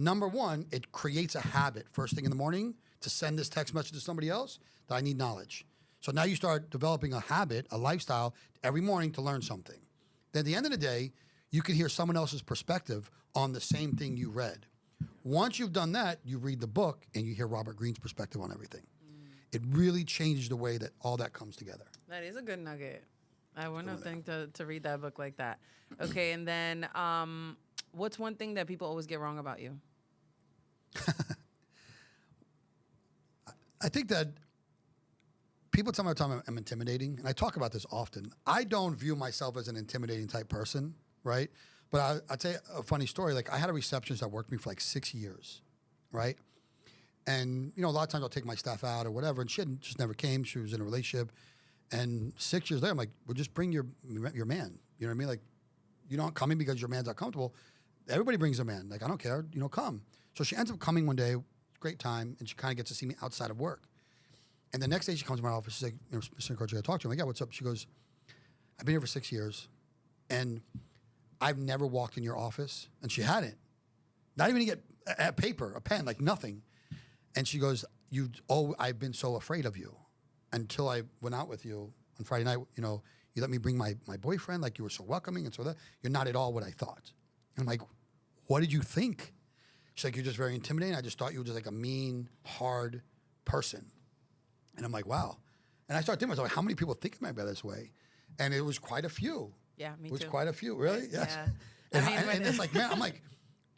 Number one, it creates a habit first thing in the morning to send this text message to somebody else that I need knowledge. So now you start developing a habit, a lifestyle every morning to learn something. Then at the end of the day, you can hear someone else's perspective on the same thing you read. Once you've done that, you read the book and you hear Robert Greene's perspective on everything. It really changes the way that all that comes together. That is a good nugget. I wouldn't have think to read that book like that. Okay, and then what's one thing that people always get wrong about you? I think that people tell me all the time I'm intimidating, and I talk about this often. I don't view myself as an intimidating type person, right? But I'll tell you a funny story. Like, I had a receptionist that worked with me for like 6 years, right? And, you know, a lot of times I'll take my staff out or whatever, and she just never came. She was in a relationship. And 6 years later, I'm like, well, just bring your man. You know what I mean? Like, you're not coming because your man's not comfortable. Everybody brings a man. Like, I don't care. You know, come. So she ends up coming one day, great time, and she kind of gets to see me outside of work. And the next day she comes to my office. She's like, you know, Mr. Coach, I got to talk to him. I'm like, yeah, what's up? She goes, I've been here for 6 years, and I've never walked in your office. And she hadn't. Not even to get a paper, a pen, like nothing. And she goes, I've been so afraid of you until I went out with you on Friday night. You know, you let me bring my boyfriend, like you were so welcoming and so that. You're not at all what I thought. And I'm like, what did you think? She's like, you're just very intimidating. I just thought you were just like a mean, hard person. And I'm like, wow. And I started thinking, I was like, how many people think of me by this way? And it was quite a few. Yeah, me too. It was quite a few, really? Yes. Yeah. And it's like, man,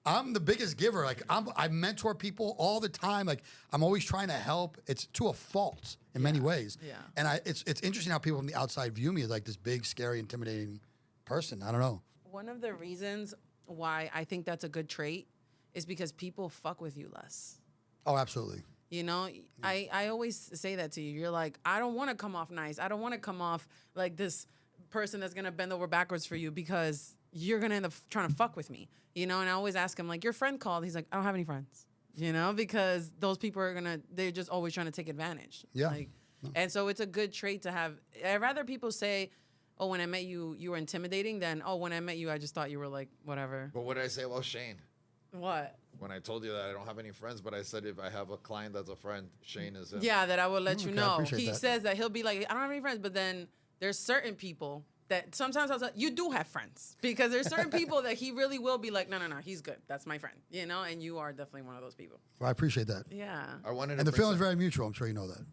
I'm the biggest giver. Like, I mentor people all the time. Like, I'm always trying to help. It's to a fault in many ways. Yeah. And it's interesting how people from the outside view me as like this big, scary, intimidating person. I don't know. One of the reasons why I think that's a good trait is because people fuck with you less. Oh, absolutely. You know, I always say that to you. You're like, I don't want to come off nice. I don't want to come off like this person that's going to bend over backwards for you because you're going to end up trying to fuck with me. You know, and I always ask him, like, your friend called. He's like, I don't have any friends, you know, because those people they're just always trying to take advantage. Yeah. Like, and so it's a good trait to have. I'd rather people say, oh, when I met you, you were intimidating than, oh, when I met you, I just thought you were like, whatever. But what did I say about Shane? What? When I told you that I don't have any friends, but I said if I have a client that's a friend, Shane is him. Yeah, that I will let you I know. appreciate He that. says that he'll be like, I don't have any friends, but then there's certain people that sometimes I was like, you do have friends. Because there's certain people that he really will be like, no, he's good. That's my friend. You know, and you are definitely one of those people. Well, I appreciate that. Yeah. I wanted to And the bring feeling's very mutual. I'm sure you know that.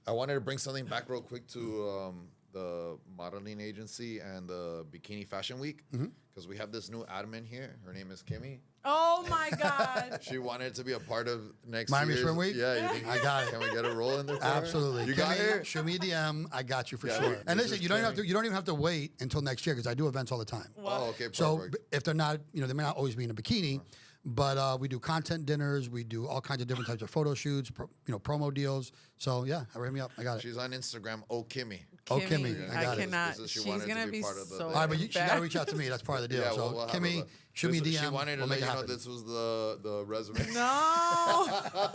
I wanted to bring something back real quick to the modeling agency and the Bikini Fashion Week because we have this new admin here. Her name is Kimmy. Oh my God. She wanted to be a part of next Miami year's. Swim Week? Yeah, you think I got it. Can we get a roll in there? For her? Absolutely. You got Kimmy, her? show me a DM. I got you for Yeah, sure. this And listen, is you don't Kimmy. even have to wait until next year because I do events all the time. Oh, okay, perfect. So if they're not, you know, they may not always be in a bikini, but we do content dinners. We do all kinds of different types of photo shoots, promo deals. So yeah, hit me up. I got it. She's on Instagram. Oh, Kimmy. Oh, Kimmy, I got it. cannot. This is- she She's wanted to going to be be part of the so thing. All right, but she got to bad. reach out to me. That's part of the deal. Yeah, So we'll have Kimmy, her. shoot me a DM. She wanted to we'll let make you it know happen. this was the resume. No.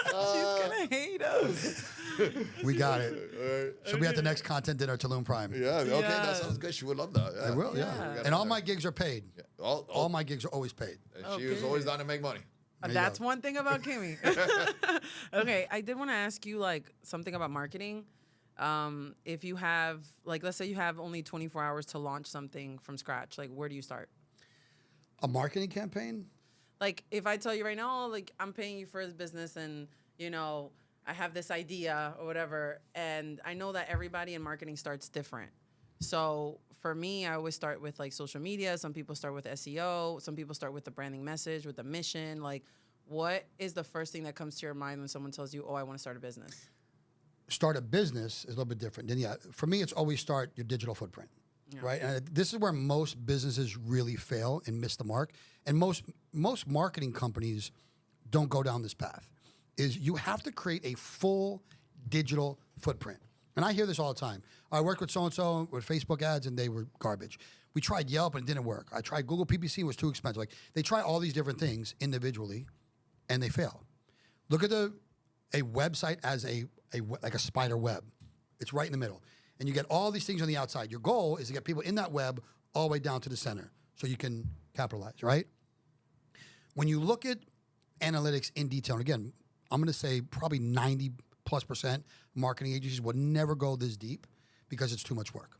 She's going to hate us. We got it. She'll be at the next content dinner at Tulum Prime. Yeah, okay, Yeah. that sounds good. She would love that. Yeah. I will, yeah. Yeah. We got And all her. my gigs are paid. Yeah. All my gigs are always paid. And she was Okay. always down to make money. There you That's go. one thing about Kimmy. Okay, I did want to ask you like something about marketing. If you have like, let's say you have only 24 hours to launch something from scratch, like where do you start? A marketing campaign? Like if I tell you right now, like I'm paying you for this business and you know, I have this idea or whatever, and I know that everybody in marketing starts different. So for me, I always start with like social media. Some people start with SEO. Some people start with the branding message, with the mission. Like, what is the first thing that comes to your mind when someone tells you, oh, I want to start a business? Start a business is a little bit different. Then yeah, for me, it's always start your digital footprint, right? And this is where most businesses really fail and miss the mark. And most marketing companies don't go down this path. Is you have to create a full digital footprint. And I hear this all the time. I worked with so-and-so with Facebook ads and they were garbage. We tried Yelp and it didn't work. I tried Google PPC, it was too expensive. Like they try all these different things individually and they fail. Look at a website as like a spider web. It's right in the middle. And you get all these things on the outside. Your goal is to get people in that web all the way down to the center so you can capitalize, right? When you look at analytics in detail. And again, I'm going to say probably 90+% marketing agencies will never go this deep because it's too much work.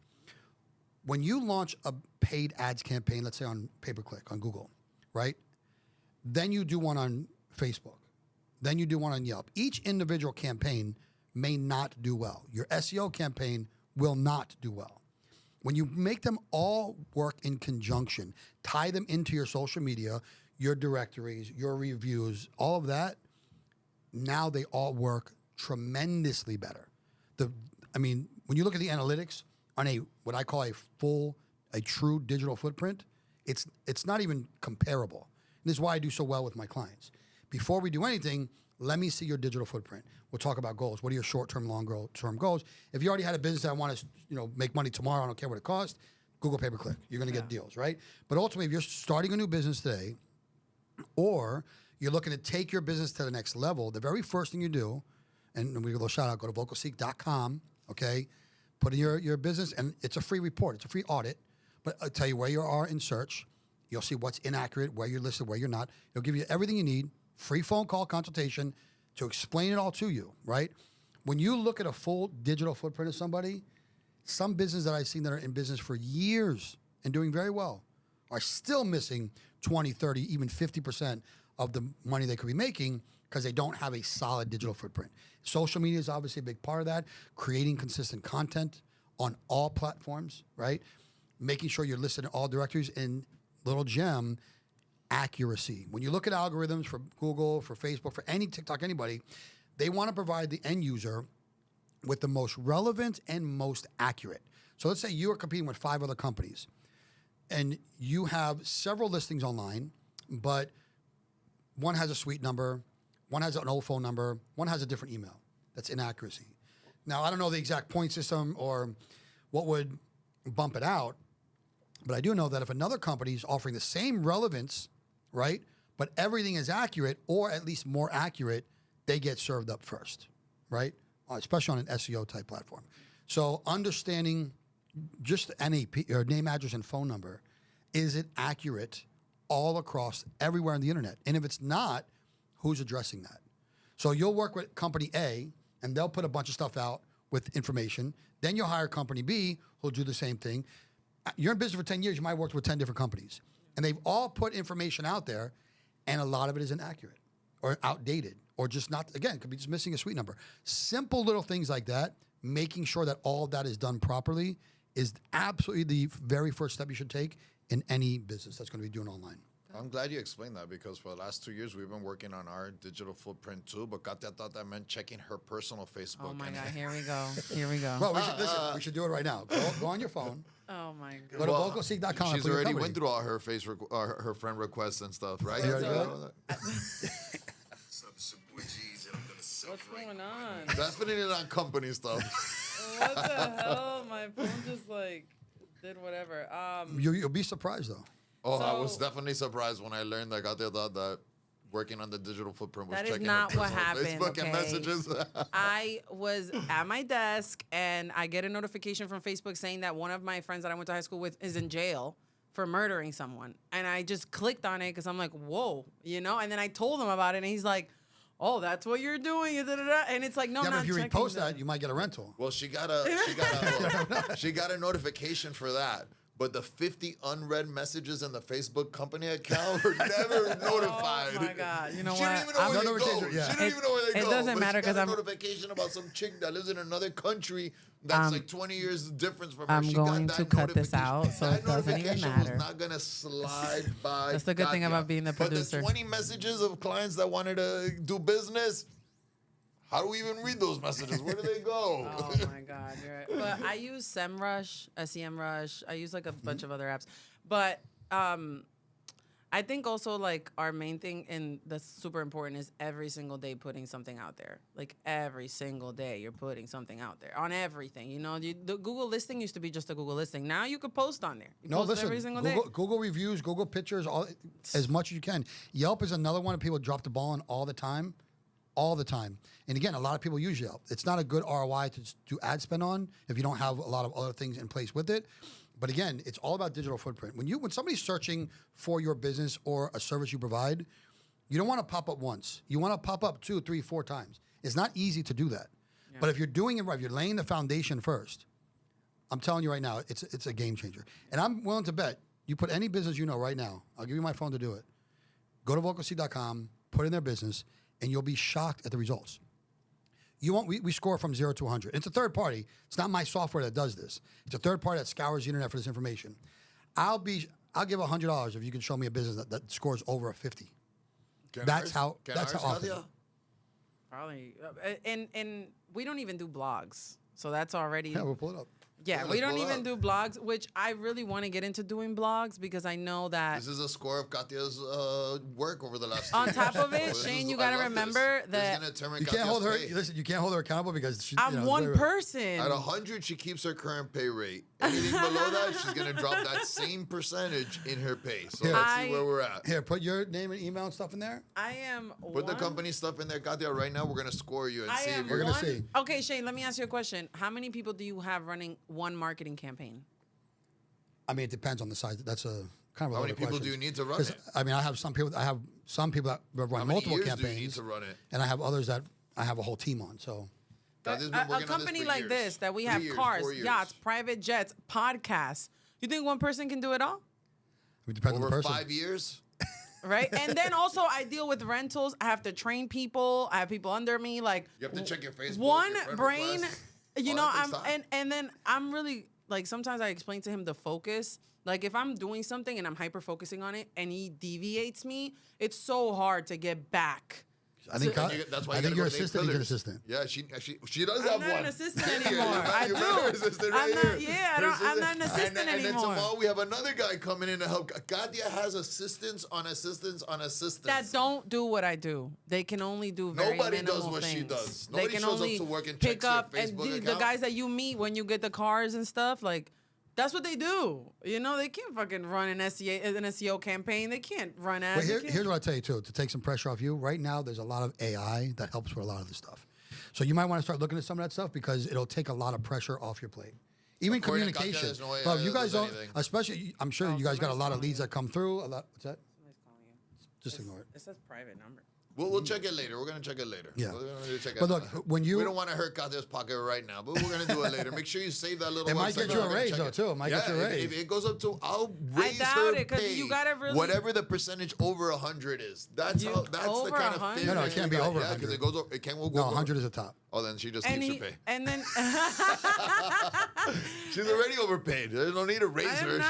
When you launch a paid ads campaign, let's say on pay-per-click on Google, right? Then you do one on Facebook. Then you do one on Yelp. Each individual campaign may not do well. Your SEO campaign will not do well. When you make them all work in conjunction, tie them into your social media, your directories, your reviews, all of that, now they all work tremendously better. When you look at the analytics on what I call a true digital footprint, it's not even comparable. And this is why I do so well with my clients. Before we do anything, let me see your digital footprint. We'll talk about goals. What are your short-term, long-term goals? If you already had a business that want to, make money tomorrow, I don't care what it costs, Google pay-per-click. You're going to get deals, right? But ultimately, if you're starting a new business today, or you're looking to take your business to the next level, the very first thing you do, and we give a little shout out, go to vocalseek.com, okay? Put in your business, and it's a free report. It's a free audit. But I'll tell you where you are in search. You'll see what's inaccurate, where you're listed, where you're not. It'll give you everything you need, free phone call consultation to explain it all to you, right? When you look at a full digital footprint of somebody, some businesses that I've seen that are in business for years and doing very well are still missing 20, 30, even 50% of the money they could be making because they don't have a solid digital footprint. Social media is obviously a big part of that. Creating consistent content on all platforms, right? Making sure you're listed in all directories, and little gem, accuracy. When you look at algorithms for Google, for Facebook, for any TikTok, anybody, they want to provide the end user with the most relevant and most accurate. So let's say you are competing with 5 other companies and you have several listings online, but one has a suite number, one has an old phone number, one has a different email. That's inaccuracy. Now, I don't know the exact point system or what would bump it out, but I do know that if another company is offering the same relevance, right, but everything is accurate or at least more accurate, they get served up first, right? Especially on an SEO type platform. So understanding just NAP or name, address, and phone number, is it accurate all across everywhere on the internet? And if it's not, who's addressing that? So you'll work with company A and they'll put a bunch of stuff out with information. Then you'll hire company B who'll do the same thing. You're in business for 10 years, you might have worked with 10 different companies. And they've all put information out there, and a lot of it is inaccurate or outdated or just not, again, could be just missing a suite number. Simple little things like that, making sure that all of that is done properly is absolutely the very first step you should take in any business that's going to be doing online. I'm glad you explained that, because for the last 2 years, we've been working on our digital footprint too, but Katya thought that meant checking her personal Facebook. Oh my God, here we go. Here we go. Well, we should do it right now. Go on your phone. Oh my God. Go to vocalseek.com. She's already went through all her her friend requests and stuff, right? You already got it? What's going on? Definitely not company stuff. What the hell? My phone just did whatever. You'll be surprised though. Oh, I was definitely surprised when I learned that Katya thought that working on the digital footprint was That is checking not her what personal happened, Facebook and okay? messages. I was at my desk and I get a notification from Facebook saying that one of my friends that I went to high school with is in jail for murdering someone. And I just clicked on it because I'm like, whoa, And then I told him about it and he's like, oh, that's what you're doing. And it's like, no, Yeah, not but if you checking repost that, you might get a rental. Well, she got a notification for that. But the 50 unread messages in the Facebook company account were never notified. Oh my God! You know She what? didn't even know where they go. Yeah. She didn't even know where they go. It doesn't But matter she got because a I'm notification about some chick that lives in another country that's like 20 years difference from her. I'm She going got to that cut this notification. out, so That it doesn't even notification matter. was not gonna slide by. That's the good thing Katya. about being the producer. But the 20 messages of clients that wanted to do business. How do we even read those messages? Where do they go? Oh my God, you're right. But I use SEMrush, SEMrush. I use a bunch of other apps. But I think also our main thing and that's super important is every single day putting something out there. Every single day you're putting something out there on everything. The Google listing used to be just a Google listing. Now you could post on there. You post Listen, every single Google, day. Google reviews, Google pictures, as much as you can. Yelp is another one that people drop the ball on all the time. All the time. And again, a lot of people use Yelp. It's not a good ROI to do ad spend on if you don't have a lot of other things in place with it. But again, it's all about digital footprint. When somebody's searching for your business or a service you provide, You don't want to pop up once. You want to pop up 2, 3, 4 times. It's not easy to do that. Yeah. But if you're doing it right, if you're laying the foundation first, I'm telling you right now, it's a game changer. And I'm willing to bet, you put any business you know right now, I'll give you my phone to do it. Go to vocalseed.com, put in their business, and you'll be shocked at the results. We score from 0 to 100. It's a third party. It's not my software that does this. It's a third party that scours the internet for this information. I'll give $100 if you can show me a business that scores over a 50. That's how often. Probably, and we don't even do blogs, so that's already. Yeah, we'll pull it up. Yeah, we don't even do blogs, which I really want to get into doing blogs because I know that this is a score of Katya's work over the last. On top of it, Shane, you got to remember that you can't hold her. Listen, you can't hold her accountable because I'm one person. At 100, she keeps her current pay rate. Anything below that, she's gonna drop that same percentage in her pay. So let's see where we're at. Here, put your name and email and stuff in there. I am. Put the company stuff in there, Katya. Right now, we're gonna score you and see if we're gonna see. Okay, Shane, let me ask you a question. How many people do you have running one marketing campaign? I mean, it depends on the size. That's a kind of a How many people do you need to run it? I mean, I have some people that run multiple campaigns. Do you need to run it? And I have others that I have a whole team on. So. A company like this, that we have cars, yachts, private jets, podcasts. You think one person can do it all? It depends on the person. 5 years? Right? And then also I deal with rentals. I have to train people. I have people under me. Like, you have to check your Facebook. One brain, you know, and then I'm really, like, sometimes I explain to him the focus. Like, if I'm doing something and I'm hyper focusing on it and he deviates me, it's so hard to get back. I think your assistant is an assistant. Yeah, she does have one. I'm not an assistant anymore. I do. I'm not an assistant anymore. And then tomorrow we have another guy coming in to help. Katya has assistants on assistants on assistants. That don't do what I do. They can only do very Nobody minimal does what things. she does. Nobody they can shows only up to work and pick checks up their Facebook account. The guys that you meet when you get the cars and stuff, like, that's what they do. You know, they can't fucking run an SEO campaign. They can't run ads. Well, here's what I'll tell you, too, to take some pressure off you. Right now, there's a lot of AI that helps with a lot of this stuff. So you might want to start looking at some of that stuff because it'll take a lot of pressure off your plate. Even communication. Well, you guys don't, especially, I'm sure you guys got a lot of leads that come through. What's that? Somebody's calling you. Just ignore it. It says private number. We'll check it later. We're going to check it later. Yeah. But look, we don't want to hurt Katya's pocket right now, but we're going to do it later. Make sure you save that little. It might get you a raise, though, too. It might get you a raise. If it goes up to, I'll raise her pay. Because you gotta really, whatever the percentage over 100 is. That's the kind of thing. No, it can't be over 100. Because it goes over. It can't go. No, 100 is the top. Oh, then she just keeps her pay. And then she's already overpaid. There's no need to raise her.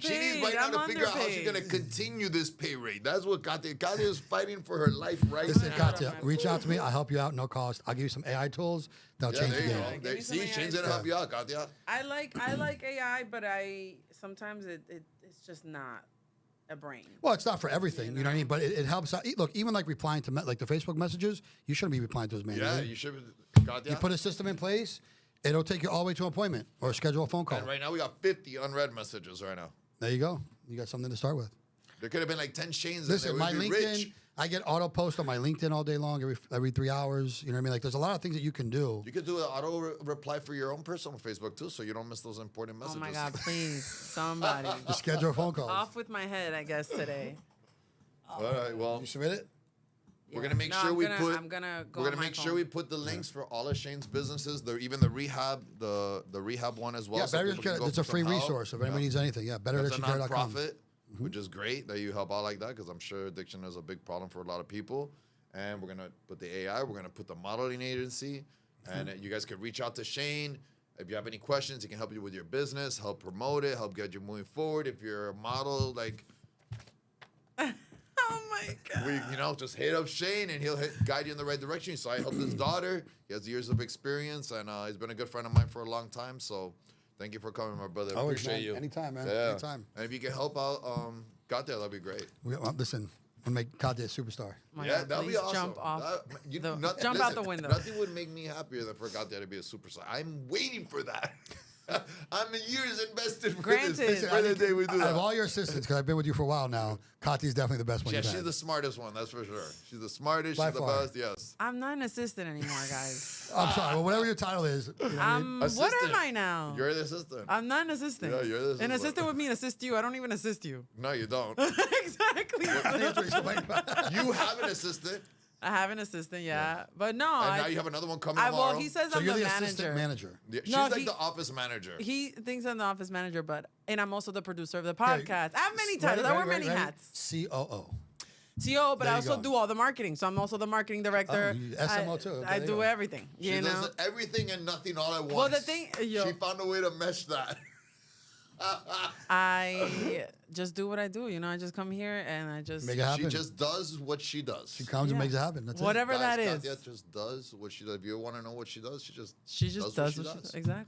She needs right now to figure out how she's going to continue this pay rate. That's what Katya is fighting for her life right now. Listen, Katya, reach out to me. I'll help you out, no cost. I'll give you some AI tools that'll change the game. See, Shane's going to help you out, Katya. I like AI, but sometimes it's just not a brain. Well, it's not for everything, you know what I mean? But it helps out. Look, even like replying to like the Facebook messages, you shouldn't be replying to those manually. Yeah, you should. You put a system in place, it'll take you all the way to an appointment or schedule a phone call. And right now we got 50 unread messages right now. There you go. You got something to start with. There could have been like 10 Shanes Listen, in there. my LinkedIn, I get auto post on my LinkedIn all day long, every 3 hours. You know what I mean? Like, there's a lot of things that you can do. You could do an auto reply for your own personal Facebook too, so you don't miss those important messages. Oh my God, please, somebody. Just schedule a phone call. Off with my head, I guess, today. All right, well. You submit it? We're gonna make sure we put. I'm gonna go. We're gonna make sure we put the links for all of Shane's businesses. Even the rehab, the rehab one as well. Yeah, so it's a free resource if anybody needs anything. Yeah, better That's a nonprofit, which is great that you help out like that because I'm sure addiction is a big problem for a lot of people. And we're gonna put the AI. We're gonna put the modeling agency, and you guys can reach out to Shane. If you have any questions, he can help you with your business, help promote it, help get you moving forward. If you're a model, like. Oh my God! Just hit up Shane and he'll guide you in the right direction. So I helped his daughter. He has years of experience and he's been a good friend of mine for a long time. So thank you for coming, my brother. Appreciate you. Anytime, man. Yeah. Anytime. And if you can help out Katya, that'd be great. Listen, we'll make Katya a superstar. Yeah, that'd be awesome. Jump off. Jump out the window. Nothing would make me happier than for Katya to be a superstar. I'm waiting for that. I'm years invested for Granted. this. Listen, For the day we do Out of that. all your assistants, because I've been with you for a while now, Kati's definitely the best one Yeah, you've she's had. the smartest one, that's for sure. She's the smartest, By she's the far. best, yes. I'm not an assistant anymore, guys. I'm sorry, well, whatever your title is. You know what I mean? What am Assistant. I now? You're the assistant. I'm not an assistant. Yeah, you're the An assistant. assistant would mean assist you. I don't even assist you. No, you don't. Exactly. I think that's what he's complaining about. You have an assistant, I have an assistant, yeah. But no, and now you have another one coming tomorrow. well, he says So I'm you're the the manager. assistant manager. Yeah, she's No, like he- the office manager. He thinks I'm the office manager, and I'm also the producer of the podcast. I have many titles. I wear many hats. COO. CEO, but There I you also go. do all the marketing. So I'm also the marketing director. Oh, you- SMO too. Okay, I there you do go. everything. She You know. does everything and nothing all at once. Well, the thing, she found a way to mesh that. I just do what I do. You know, I just come here and I just Make it happen. She just does what she does. She comes and makes it happen. That's whatever Guys, that is. Katia just does what she does. If you want to know what she does, she just She just does what what she does. Exactly.